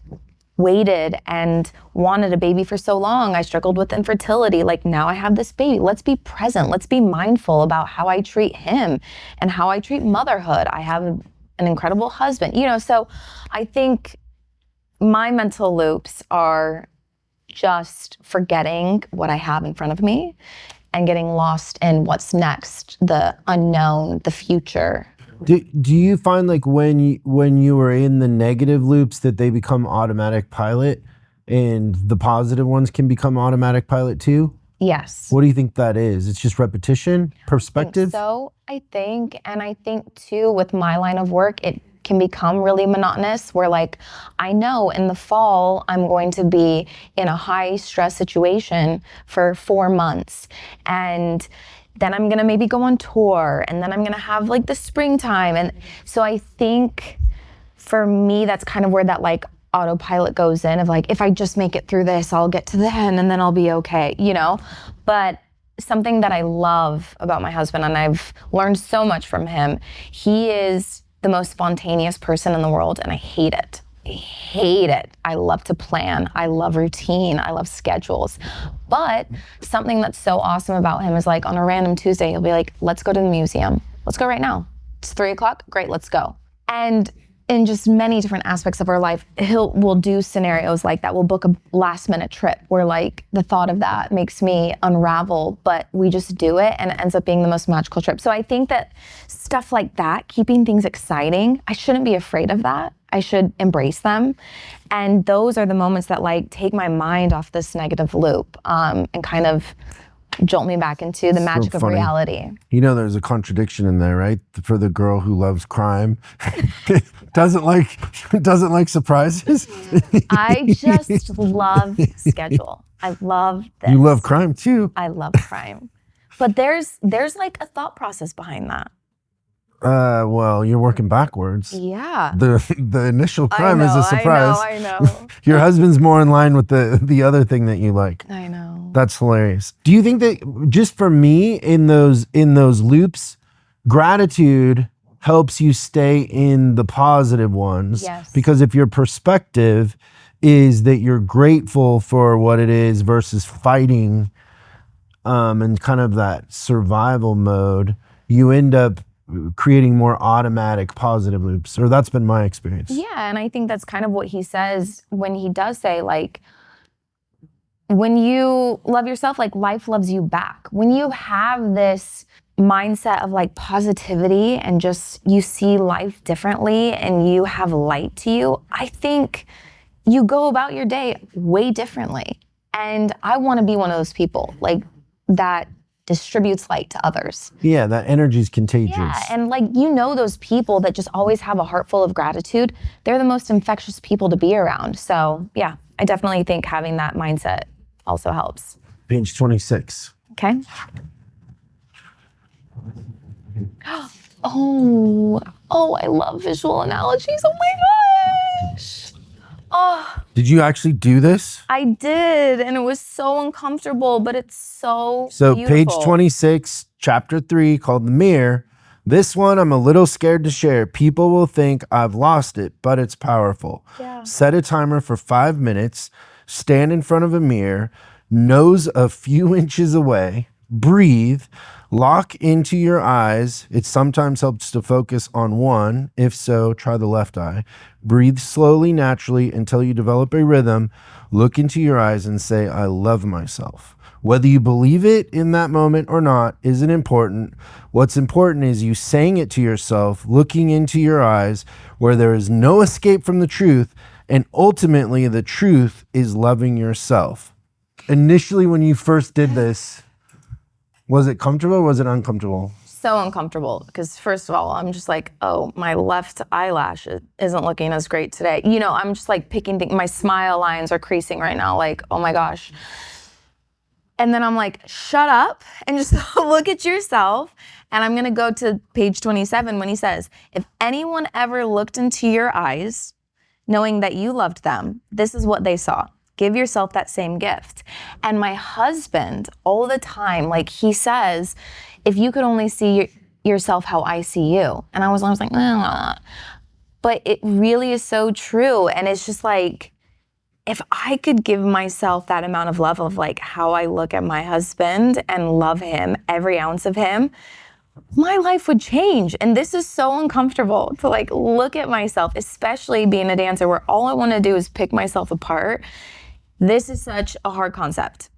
waited and wanted a baby for so long. I struggled with infertility. Like, now I have this baby. Let's be present. Let's be mindful about how I treat him and how I treat motherhood. I have an incredible husband. So I think my mental loops are just forgetting what I have in front of me and getting lost in what's next, the unknown, the future. Do you find like when you are in the negative loops that they become automatic pilot and the positive ones can become automatic pilot too? Yes. What do you think that is? It's just repetition, perspective? I think too with my line of work, it can become really monotonous where like, I know in the fall, I'm going to be in a high stress situation for 4 months. And then I'm gonna maybe go on tour, and then I'm gonna have like the springtime. And so I think for me, that's kind of where that like autopilot goes in of like, if I just make it through this, I'll get to the end and then I'll be okay, you know? But something that I love about my husband, and I've learned so much from him, he is the most spontaneous person in the world, and I hate it. I hate it. I love to plan. I love routine. I love schedules. But something that's so awesome about him is like on a random Tuesday, he'll be like, let's go to the museum. Let's go right now. It's 3:00. Great, let's go. And in just many different aspects of our life, we'll do scenarios like that. We'll book a last minute trip where like the thought of that makes me unravel, but we just do it and it ends up being the most magical trip. So I think that stuff like that, keeping things exciting, I shouldn't be afraid of that. I should embrace them. And those are the moments that like take my mind off this negative loop and kind of jolt me back into the magic of reality. You know, there's a contradiction in there, right? For the girl who loves crime, doesn't like surprises. I just love schedule. I love this. You love crime too. I love crime. But there's like a thought process behind that. Well, you're working backwards. Yeah. The initial crime is a surprise. I know. Your husband's more in line with the other thing that you like. I know. That's hilarious. Do you think that just for me in those loops, gratitude helps you stay in the positive ones? Yes. Because if your perspective is that you're grateful for what it is versus fighting and kind of that survival mode, you end up creating more automatic positive loops, or that's been my experience. Yeah, and I think that's kind of what he says when he does say like, when you love yourself, like life loves you back. When you have this mindset of like positivity and just you see life differently and you have light to you, I think you go about your day way differently. And I want to be one of those people like that distributes light to others. Yeah, that energy is contagious. Yeah, and like, you know, those people that just always have a heart full of gratitude, they're the most infectious people to be around. So yeah, I definitely think having that mindset also helps. Page 26. Okay. Oh, I love visual analogies. Oh my gosh. Oh. Did you actually do this? I did, and it was so uncomfortable, but it's so beautiful. Page 26, chapter 3, called The Mirror. This one I'm a little scared to share. People will think I've lost it, but it's powerful. Yeah. Set a timer for 5 minutes, stand in front of a mirror, nose a few inches away, breathe, lock into your eyes. It sometimes helps to focus on one. If so, try the left eye. Breathe slowly, naturally, until you develop a rhythm. Look into your eyes and say, I love myself. Whether you believe it in that moment or not isn't important. What's important is you saying it to yourself, looking into your eyes, where there is no escape from the truth, and ultimately the truth is loving yourself. Initially, when you first did this, was it comfortable or was it uncomfortable? So uncomfortable, because first of all, I'm just like, oh, my left eyelash isn't looking as great today. You know, I'm just like picking things. My smile lines are creasing right now, like, oh my gosh. And then I'm like, shut up and just look at yourself. And I'm gonna go to page 27 when he says, if anyone ever looked into your eyes, knowing that you loved them, this is what they saw. Give yourself that same gift. And my husband, all the time, like he says, if you could only see yourself how I see you. And I was like, nah. But it really is so true. And it's just like, if I could give myself that amount of love of like how I look at my husband and love him, every ounce of him, my life would change. And this is so uncomfortable to like look at myself, especially being a dancer where all I want to do is pick myself apart. This is such a hard concept,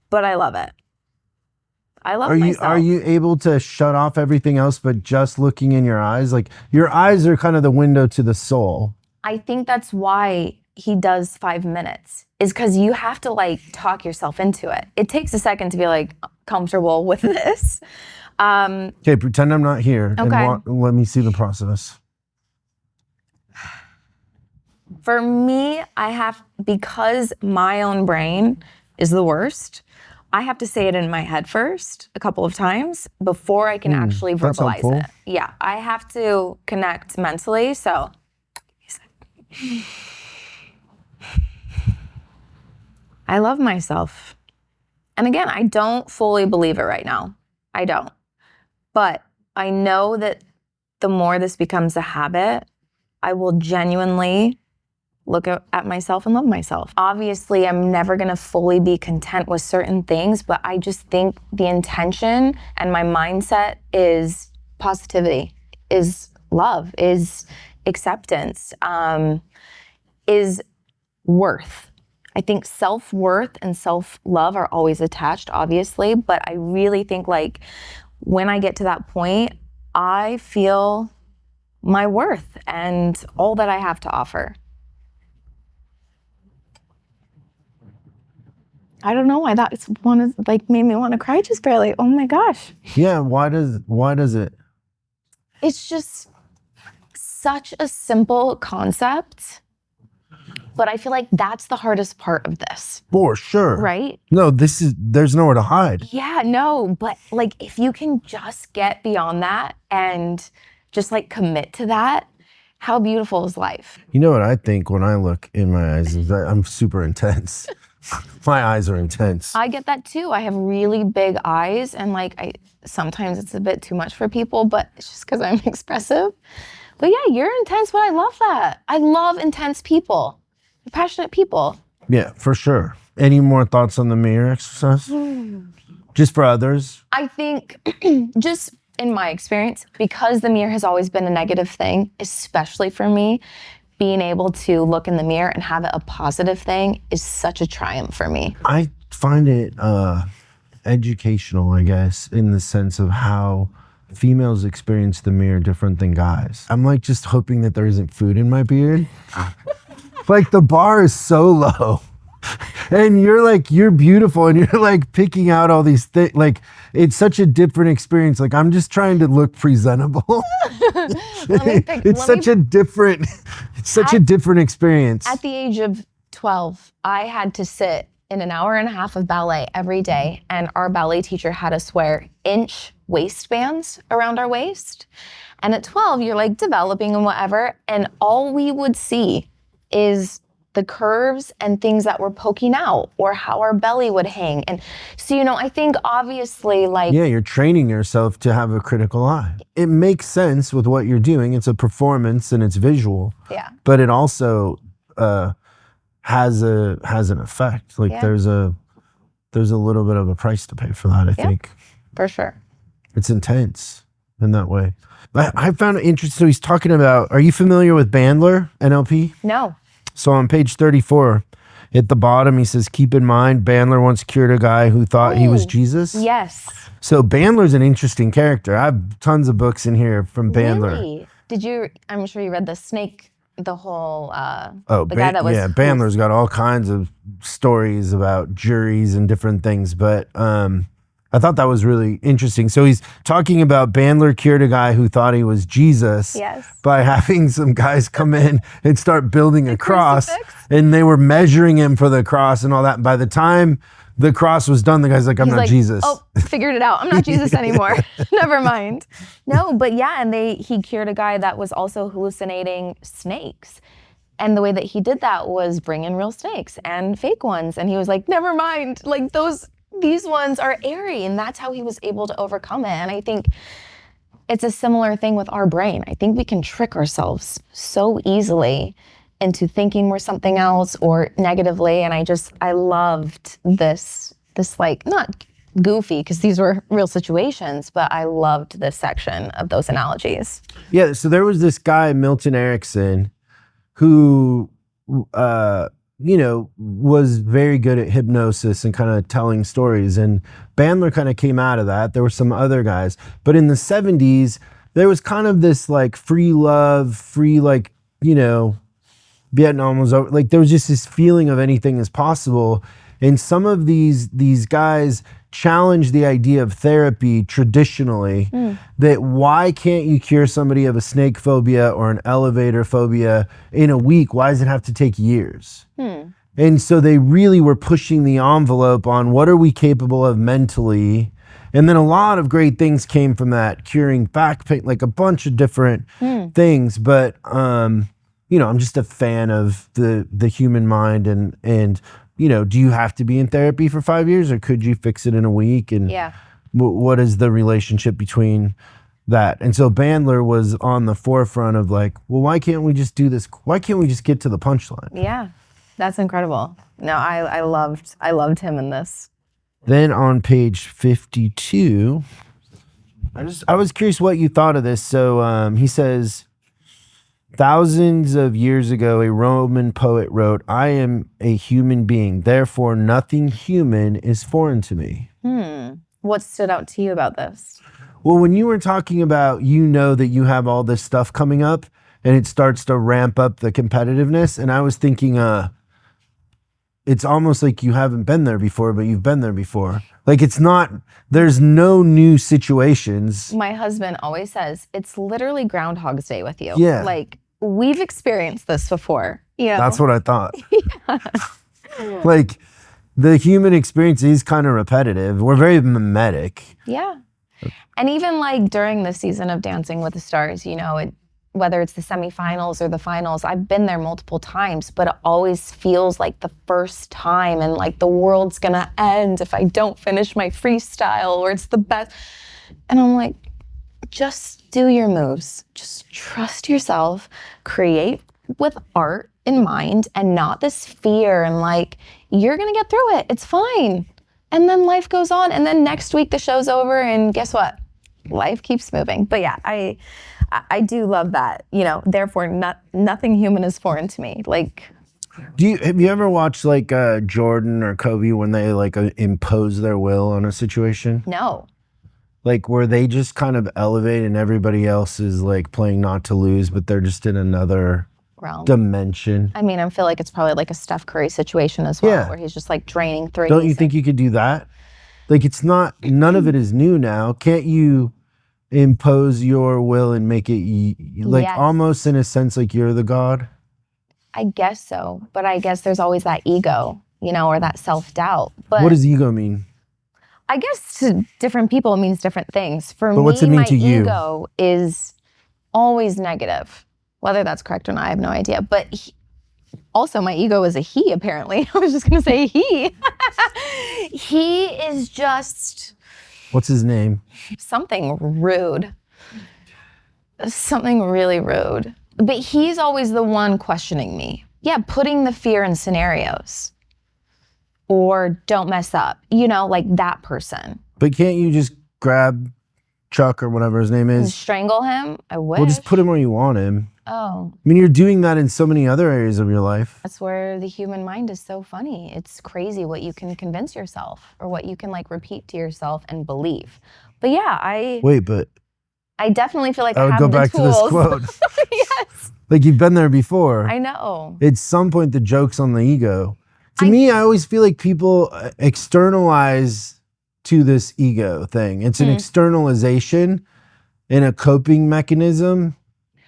but I love it. I love myself. Are you able to shut off everything else but just looking in your eyes? Like your eyes are kind of the window to the soul. I think that's why he does 5 minutes, is because you have to like talk yourself into it. It takes a second to be like comfortable with this. Okay, pretend I'm not here. Okay. And let me see the process. For me, because my own brain is the worst, I have to say it in my head first a couple of times before I can actually verbalize it. Yeah, I have to connect mentally, so give me a second. I love myself. And again, I don't fully believe it right now. I don't. But I know that the more this becomes a habit, I will genuinely look at myself and love myself. Obviously, I'm never gonna fully be content with certain things, but I just think the intention and my mindset is positivity, is love, is acceptance, is worth. I think self-worth and self-love are always attached, obviously, but I really think like when I get to that point, I feel my worth and all that I have to offer. I don't know why that's made me want to cry just barely. Oh my gosh. Yeah, why does it? It's just such a simple concept, but I feel like that's the hardest part of this. For sure. Right? No, there's nowhere to hide. Yeah, no, but like if you can just get beyond that and just like commit to that, how beautiful is life? You know what I think when I look in my eyes is that I'm super intense. My eyes are intense. I get that too. I have really big eyes and like sometimes it's a bit too much for people, but it's just because I'm expressive. But yeah, you're intense, but I love that. I love intense people, passionate people. Yeah, for sure. Any more thoughts on the mirror exercise? Just for others? I think just in my experience, because the mirror has always been a negative thing, especially for me, being able to look in the mirror and have it a positive thing is such a triumph for me. I find it educational, I guess, in the sense of how females experience the mirror different than guys. I'm like just hoping that there isn't food in my beard. Like the bar is so low. And you're beautiful and you're like picking out all these things. Like it's such a different experience. Like I'm just trying to look presentable. It's such a different experience. At the age of 12, I had to sit in an hour and a half of ballet every day. And our ballet teacher had us wear inch waistbands around our waist. And at 12, you're like developing and whatever. And all we would see is the curves and things that were poking out or how our belly would hang. And so, I think obviously like... Yeah, you're training yourself to have a critical eye. It makes sense with what you're doing. It's a performance and it's visual. Yeah. But it also has an effect. Like there's a little bit of a price to pay for that, I think. For sure. It's intense in that way. But I found it interesting. So he's talking about, are you familiar with Bandler, NLP? No. So on page 34, at the bottom, he says, keep in mind, Bandler once cured a guy who thought he was Jesus. Yes. So Bandler's an interesting character. I have tons of books in here from Bandler. Really? I'm sure you read the snake, the whole, guy that was... Yeah, Bandler's got all kinds of stories about juries and different things, but I thought that was really interesting. So he's talking about Bandler cured a guy who thought he was Jesus by having some guys come in and start building a cross. And they were measuring him for the cross and all that. And by the time the cross was done, the guy's like, I'm not Jesus. Oh, figured it out. I'm not Jesus anymore. Never mind. No, but yeah, and he cured a guy that was also hallucinating snakes. And the way that he did that was bring in real snakes and fake ones. And he was like, never mind, like these ones are airy, and that's how he was able to overcome it. And I think it's a similar thing with our brain. I think we can trick ourselves so easily into thinking we're something else or negatively. And I loved this like, not goofy, because these were real situations, but I loved this section of those analogies. Yeah, so there was this guy, Milton Erickson, who was very good at hypnosis and kind of telling stories. And Bandler kind of came out of that. There were some other guys. But in the 70s, there was kind of this like free love, Vietnam was over. Like there was just this feeling of anything is possible. And some of these guys challenge the idea of therapy traditionally, that why can't you cure somebody of a snake phobia or an elevator phobia in a week? Why does it have to take years? And so they really were pushing the envelope on what are we capable of mentally. And then a lot of great things came from that, curing back pain, like a bunch of different things. But I'm just a fan of the human mind and do you have to be in therapy for 5 years, or could you fix it in a week? And Yeah. what is the relationship between that? And so Bandler was on the forefront of like, well, why can't we just do this? Why can't we just get to the punchline? Yeah, that's incredible. No, I loved him in this. Then on page 52, I was curious what you thought of this. So he says, thousands of years ago, a Roman poet wrote, "I am a human being, therefore nothing human is foreign to me." What stood out to you about this? Well, when you were talking about, that you have all this stuff coming up and it starts to ramp up the competitiveness, and I was thinking, it's almost like you haven't been there before, but you've been there before. Like there's no new situations. My husband always says, it's literally Groundhog's Day with you. Yeah. Like, we've experienced this before. That's what I thought. Like, the human experience is kind of repetitive. We're very mimetic. Yeah. And even like during the season of Dancing with the Stars, whether it's the semifinals or the finals, I've been there multiple times, but it always feels like the first time and like the world's gonna end if I don't finish my freestyle, or it's the best. And I'm like, just do your moves. Just trust yourself, create with art in mind and not this fear, and like, you're gonna get through it. It's fine. And then life goes on, and then next week the show's over, and guess what? Life keeps moving. But yeah, I do love that. Therefore, nothing human is foreign to me. Like, have you ever watched like Jordan or Kobe when they like impose their will on a situation? No. Like where they just kind of elevate and everybody else is like playing not to lose, but they're just in another realm, dimension. I mean, I feel like it's probably like a Steph Curry situation as well, where he's just like draining threes. Don't you think you could do that? Like, none of it is new now. Can't you impose your will and make it like almost in a sense like you're the god? I guess so, but I guess there's always that ego, or that self-doubt. But what does ego mean? I guess to different people it means different things. For me, what's it mean to you? My ego is always negative. Whether that's correct or not, I have no idea. But also my ego is a he, apparently. I was just gonna say he. He is just... What's his name? Something rude. Something really rude. But he's always the one questioning me. Yeah, putting the fear in scenarios. Or don't mess up. Like that person. But can't you just grab Chuck or whatever his name is? And strangle him? I wish. Well, just put him where you want him. Oh. I mean, you're doing that in so many other areas of your life. That's where the human mind is so funny. It's crazy what you can convince yourself or what you can like repeat to yourself and believe. But yeah, I definitely feel like I have the tools. I would go back to this quote. Yes. Like you've been there before. I know. At some point, the joke's on the ego. To me, I always feel like people externalize to this ego thing. It's an externalization and a coping mechanism,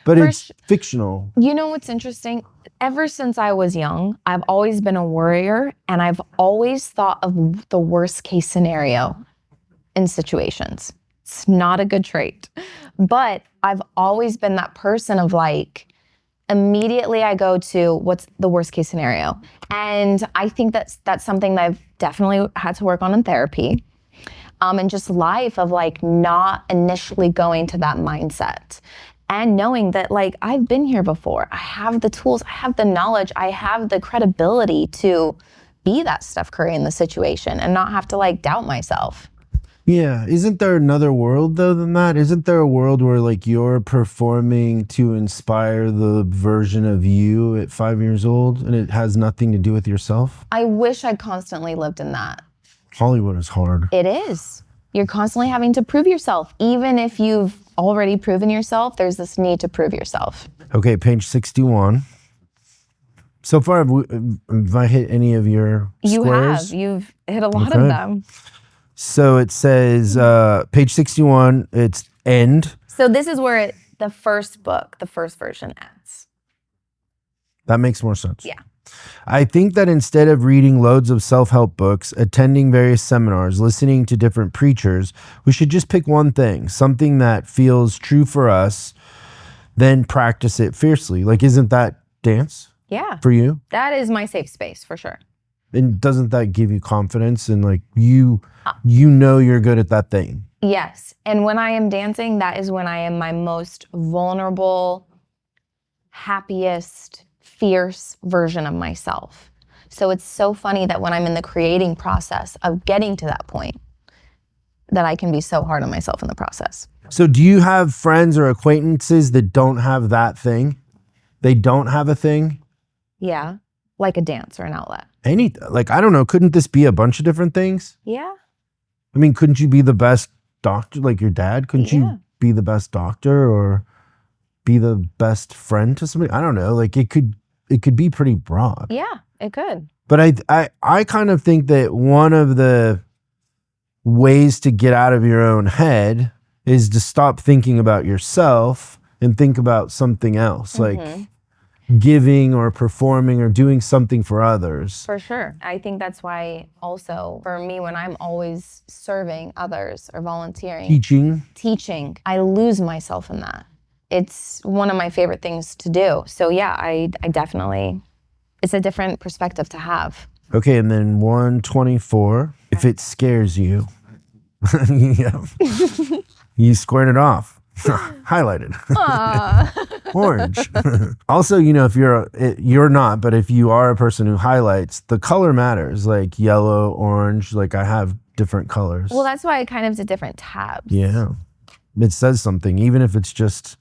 but it's fictional. You know what's interesting? Ever since I was young, I've always been a worrier, and I've always thought of the worst case scenario in situations. It's not a good trait, but I've always been that person of like, immediately I go to what's the worst case scenario. And I think that's something that I've definitely had to work on in therapy. And just life of like not initially going to that mindset and knowing that like I've been here before. I have the tools, I have the knowledge, I have the credibility to be that Steph Curry in the situation and not have to like doubt myself. Yeah. Isn't there another world though than that? Isn't there a world where like you're performing to inspire the version of you at 5 years old and it has nothing to do with yourself? I wish I constantly lived in that. Hollywood is hard. It is. You're constantly having to prove yourself. Even if you've already proven yourself, there's this need to prove yourself. Okay, page 61. So far, have I hit any of your squares? You have. You've hit a lot of them. So it says, page 61, it's end. So this is where the first book, the first version ends. That makes more sense. Yeah. I think that instead of reading loads of self-help books, attending various seminars, listening to different preachers, we should just pick one thing, something that feels true for us, then practice it fiercely. Like, isn't that dance? Yeah. For you? That is my safe space, for sure. And doesn't that give you confidence and like you know you're good at that thing? Yes. And when I am dancing, that is when I am my most vulnerable, happiest, fierce version of myself. So it's so funny that when I'm in the creating process of getting to that point, that I can be so hard on myself in the process. So do you have friends or acquaintances that don't have that thing? They don't have a thing? Yeah. Like a dance or an outlet. Like, I don't know, couldn't this be a bunch of different things? Yeah. I mean, couldn't you be the best doctor like your dad? Couldn't you be the best doctor or be the best friend to somebody? I don't know. Like it could be pretty broad. Yeah, it could. But I kind of think that one of the ways to get out of your own head is to stop thinking about yourself and think about something else, like giving or performing or doing something for others. For sure. I think that's why also for me, when I'm always serving others or volunteering, teaching, I lose myself in that. It's one of my favorite things to do. So yeah, I definitely, it's a different perspective to have. Okay, and then 124, if it scares you, you squared it off. Highlighted. Orange. Also, you know, if you're not, but if you are a person who highlights, the color matters, like yellow, orange, like I have different colors. Well, that's why I kind of did different tabs. Yeah. It says something, even if it's just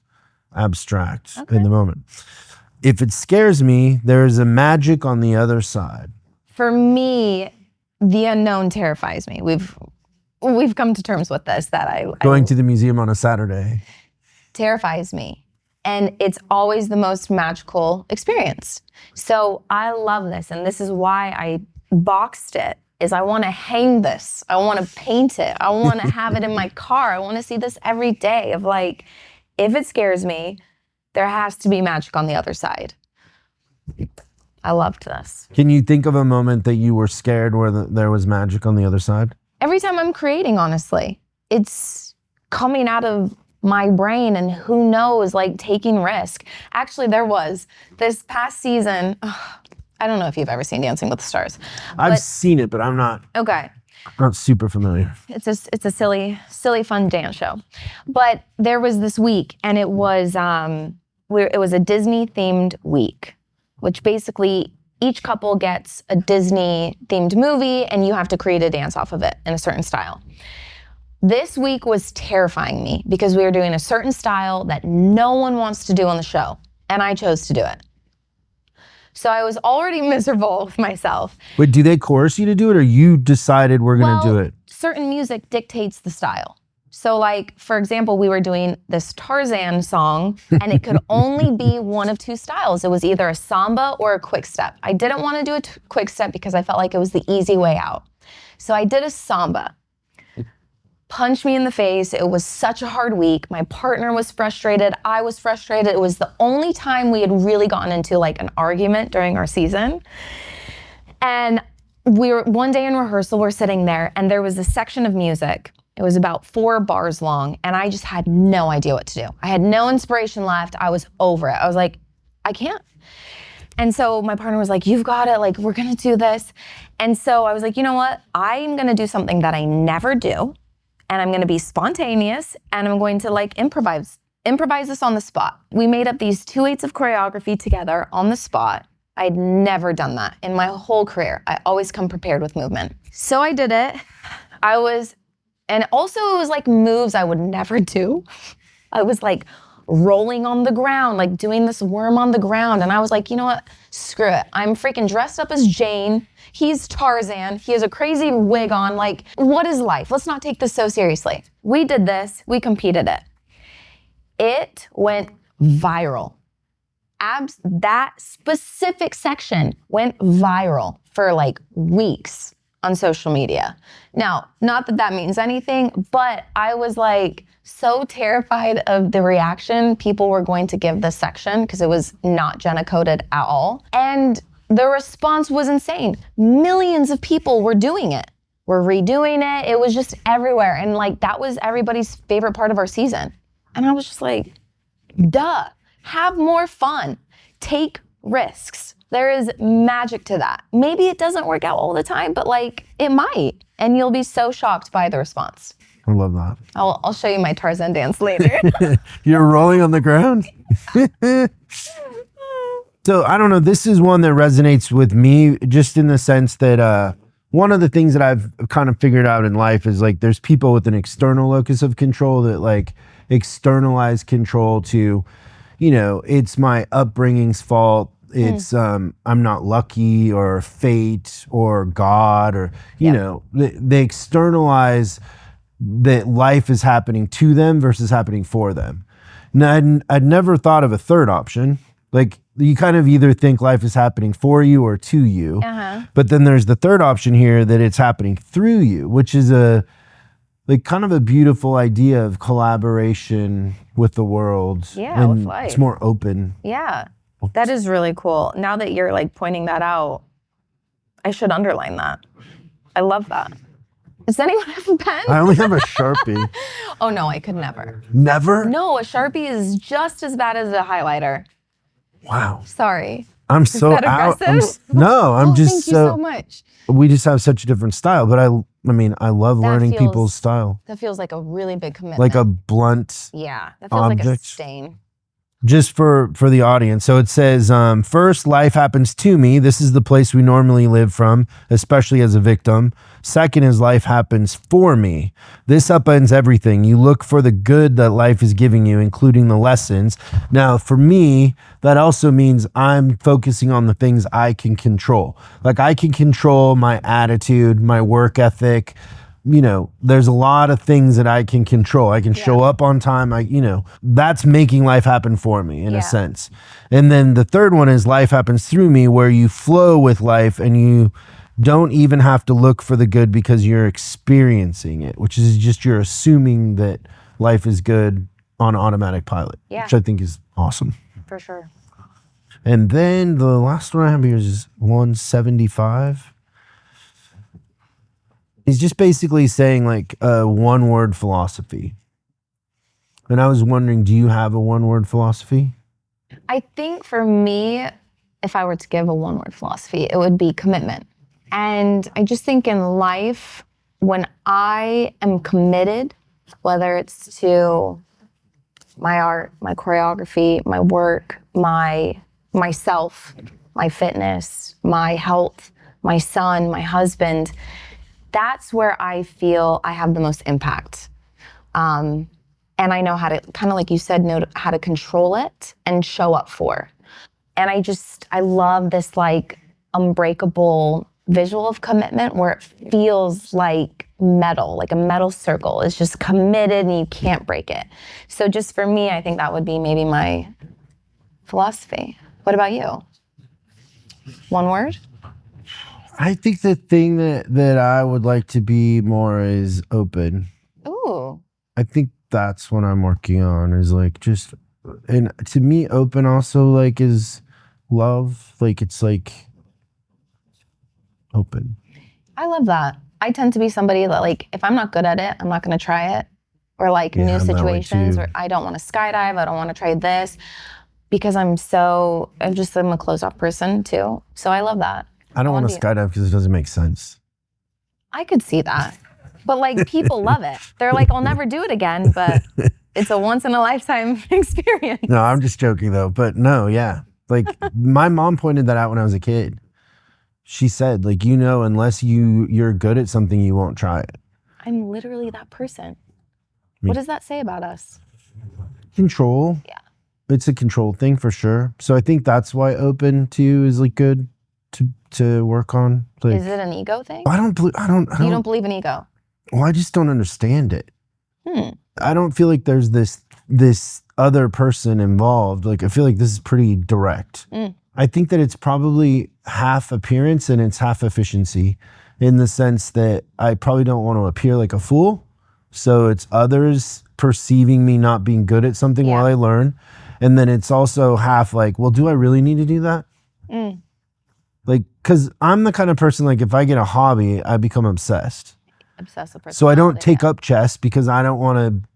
abstract in the moment. If it scares me, there is a magic on the other side. For me, the unknown terrifies me. We've come to terms with this, that Going to the museum on a Saturday terrifies me. And it's always the most magical experience. So I love this. And this is why I boxed it, is I want to hang this. I want to paint it. I want to have it in my car. I want to see this every day of like, if it scares me, there has to be magic on the other side. I loved this. Can you think of a moment that you were scared where there was magic on the other side? Every time I'm creating, honestly, it's coming out of my brain and who knows, like taking risk. Actually, there was this past season. I don't know if you've ever seen Dancing with the Stars. I've seen it, but I'm not super familiar. It's a silly, fun dance show. But there was this week, and it was a Disney themed week, which basically each couple gets a Disney themed movie and you have to create a dance off of it in a certain style. This week was terrifying me because we were doing a certain style that no one wants to do on the show, and I chose to do it. So I was already miserable with myself. Wait, do they coerce you to do it, or you decided we're gonna do it? Certain music dictates the style. So like, for example, we were doing this Tarzan song and it could only be one of two styles. It was either a samba or a quick step. I didn't want to do a quick step because I felt like it was the easy way out. So I did a samba. Punched me in the face. It was such a hard week. My partner was frustrated. I was frustrated. It was the only time we had really gotten into like an argument during our season. And we were one day in rehearsal, we're sitting there and there was a section of music. It was about 4 bars long and I just had no idea what to do. I had no inspiration left. I was over it. I was like, I can't. And so my partner was like, you've got it. Like, we're gonna do this. And so I was like, you know what? I'm gonna do something that I never do. And I'm gonna be spontaneous and I'm going to like improvise this on the spot. We made up these 2/8 of choreography together on the spot. I'd never done that in my whole career. I always come prepared with movement. So I did it. And also it was like moves I would never do. I was like rolling on the ground, like doing this worm on the ground. And I was like, you know what? Screw it. I'm freaking dressed up as Jane. He's Tarzan. He has a crazy wig on. Like, what is life? Let's not take this so seriously. We did this. We competed it. It went viral. That specific section went viral for like weeks on social media. Now, not that that means anything, but I was like so terrified of the reaction people were going to give this section because it was not Jenna coded at all. And the response was insane. Millions of people were doing it, were redoing it. It was just everywhere. And like, that was everybody's favorite part of our season. And I was just like, duh, have more fun. Take risks. There is magic to that. Maybe it doesn't work out all the time, but like it might. And you'll be so shocked by the response. I love that. I'll show you my Tarzan dance later. You're rolling on the ground? So I don't know, this is one that resonates with me just in the sense that one of the things that I've kind of figured out in life is like there's people with an external locus of control that like externalize control to, you know, it's my upbringing's fault. It's I'm not lucky or fate or God or, you know, they externalize that life is happening to them versus happening for them. Now, I'd never thought of a third option. Like you kind of either think life is happening for you or to you, but then there's the third option here that it's happening through you, which is a like kind of a beautiful idea of collaboration with the world. Yeah, with life. It's more open. Yeah, that is really cool. Now that you're like pointing that out, I should underline that. I love that. Does anyone have a pen? I only have a Sharpie. Oh no, I could never. Never? No, a Sharpie is just as bad as a highlighter. Wow. Sorry. I'm so out. I'm just thank you so much. We just have such a different style, but I mean, I love learning people's style. That feels like a really big commitment. Like a blunt Yeah, that feels like a stain. Just for the audience. So it says, first, life happens to me. This is the place we normally live from, especially as a victim. Second is life happens for me. This upends everything. You look for the good that life is giving you, including the lessons. Now, for me, that also means I'm focusing on the things I can control. Like I can control my attitude, my work ethic. You know, there's a lot of things that I can control. I can show up on time. That's making life happen for me in a sense. And then the third one is life happens through me, where you flow with life and you don't even have to look for the good because you're experiencing it, which is just you're assuming that life is good on automatic pilot, which I think is awesome. For sure. And then the last one I have here is 175. He's just basically saying like a one-word philosophy. And I was wondering, do you have a one-word philosophy? I think for me, if I were to give a one-word philosophy, it would be commitment. And I just think in life, when I am committed, whether it's to my art, my choreography, my work, myself, my fitness, my health, my son, my husband, that's where I feel I have the most impact. And I know how to, kind of like you said, know how to control it and show up for. And I love this like unbreakable visual of commitment where it feels like metal, like a metal circle. It's just committed and you can't break it. So just for me, I think that would be maybe my philosophy. What about you? One word? I think the thing that I would like to be more is open. Ooh. I think that's what I'm working on is like just, and to me, open also like is love. Like it's like open. I love that. I tend to be somebody that like, if I'm not good at it, I'm not going to try it. Or like new situations where I don't want to skydive. I don't want to try this because I'm a closed off person too. So I love that. I don't want to skydive because it doesn't make sense. I could see that. But like people love it. They're like, I'll never do it again, but it's a once in a lifetime experience. No, I'm just joking though. But no, yeah. Like my mom pointed that out when I was a kid. She said, like, unless you're good at something, you won't try it. I'm literally that person. What does that say about us? Control. Yeah. It's a control thing for sure. So I think that's why open to is like good to work on. Like, is it an ego thing? I don't. You don't believe in ego? Well, I just don't understand it. I don't feel like there's this other person involved. Like I feel like this is pretty direct. I think that it's probably half appearance and it's half efficiency in the sense that I probably don't want to appear like a fool. So it's others perceiving me not being good at something while I learn. And then it's also half like, well, do I really need to do that? Like, because I'm the kind of person, like if I get a hobby, I become obsessed. Obsessive person. So I don't take up chess because I don't want to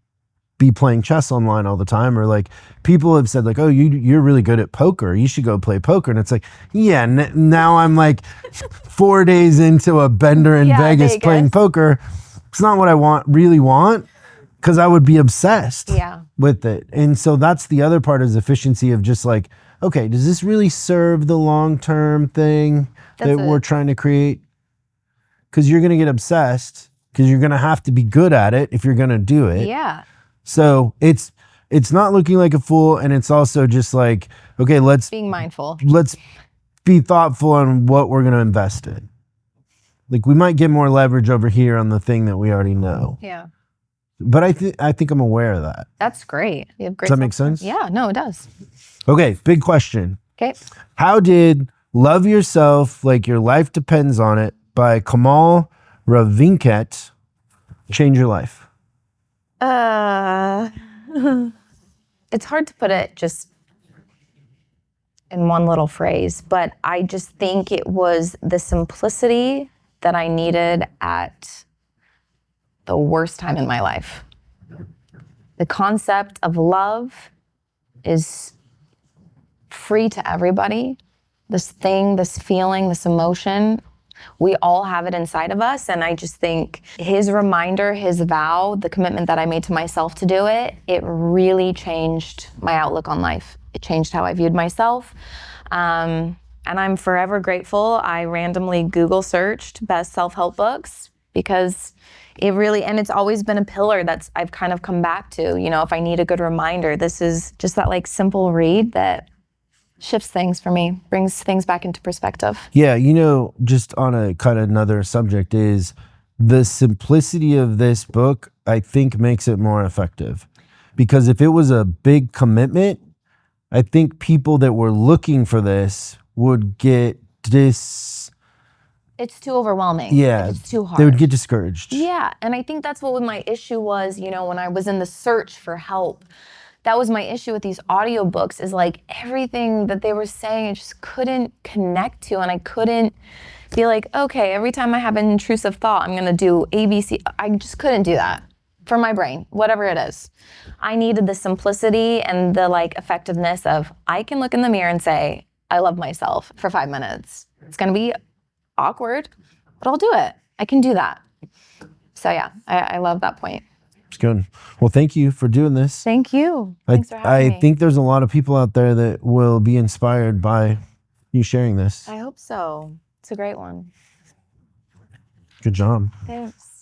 be playing chess online all the time, or like people have said like, oh, you're really good at poker, you should go play poker. And it's like, yeah, now I'm like 4 days into a bender in Vegas playing poker. It's not what I really want, because I would be obsessed with it. And so that's the other part, is efficiency of just like, okay, does this really serve the long-term thing that we're trying to create? Because you're going to get obsessed, because you're going to have to be good at it if you're going to do it. Yeah. So it's not looking like a fool, and it's also just like, okay, let's being mindful. Let's be thoughtful on what we're going to invest in. Like, we might get more leverage over here on the thing that we already know. Yeah. But I think I'm aware of that. That's great. You have great. Does that make sense? Yeah, no, it does. Okay, big question. Okay. How did Love Yourself Like Your Life Depends on It by Kamal Ravikant change your life? It's hard to put it just in one little phrase, but I just think it was the simplicity that I needed at the worst time in my life. The concept of love is free to everybody. This thing, this feeling, this emotion, we all have it inside of us. And I just think his reminder, his vow, the commitment that I made to myself to do it, it really changed my outlook on life. It changed how I viewed myself. And I'm forever grateful. I randomly Google searched best self-help books, because it really, and it's always been a pillar that's I've kind of come back to. You know, if I need a good reminder, this is just that like simple read that shifts things for me, brings things back into perspective. Yeah, you know, just on a kind of another subject, is the simplicity of this book, I think, makes it more effective. Because if it was a big commitment, I think people that were looking for this would get it's too overwhelming. Yeah. It's too hard. They would get discouraged. Yeah, and I think that's what my issue was, you know, when I was in the search for help. That was my issue with these audiobooks, is like everything that they were saying I just couldn't connect to, and I couldn't be like, okay, every time I have an intrusive thought, I'm gonna do ABC. I just couldn't do that for my brain, whatever it is. I needed the simplicity and the like effectiveness of, I can look in the mirror and say, I love myself for 5 minutes. It's gonna be awkward, but I'll do it. I can do that. So yeah, I love that point. It's good. Well, thank you for doing this. Thank you. Thanks for having me. I think there's a lot of people out there that will be inspired by you sharing this. I hope so. It's a great one. Good job. Thanks.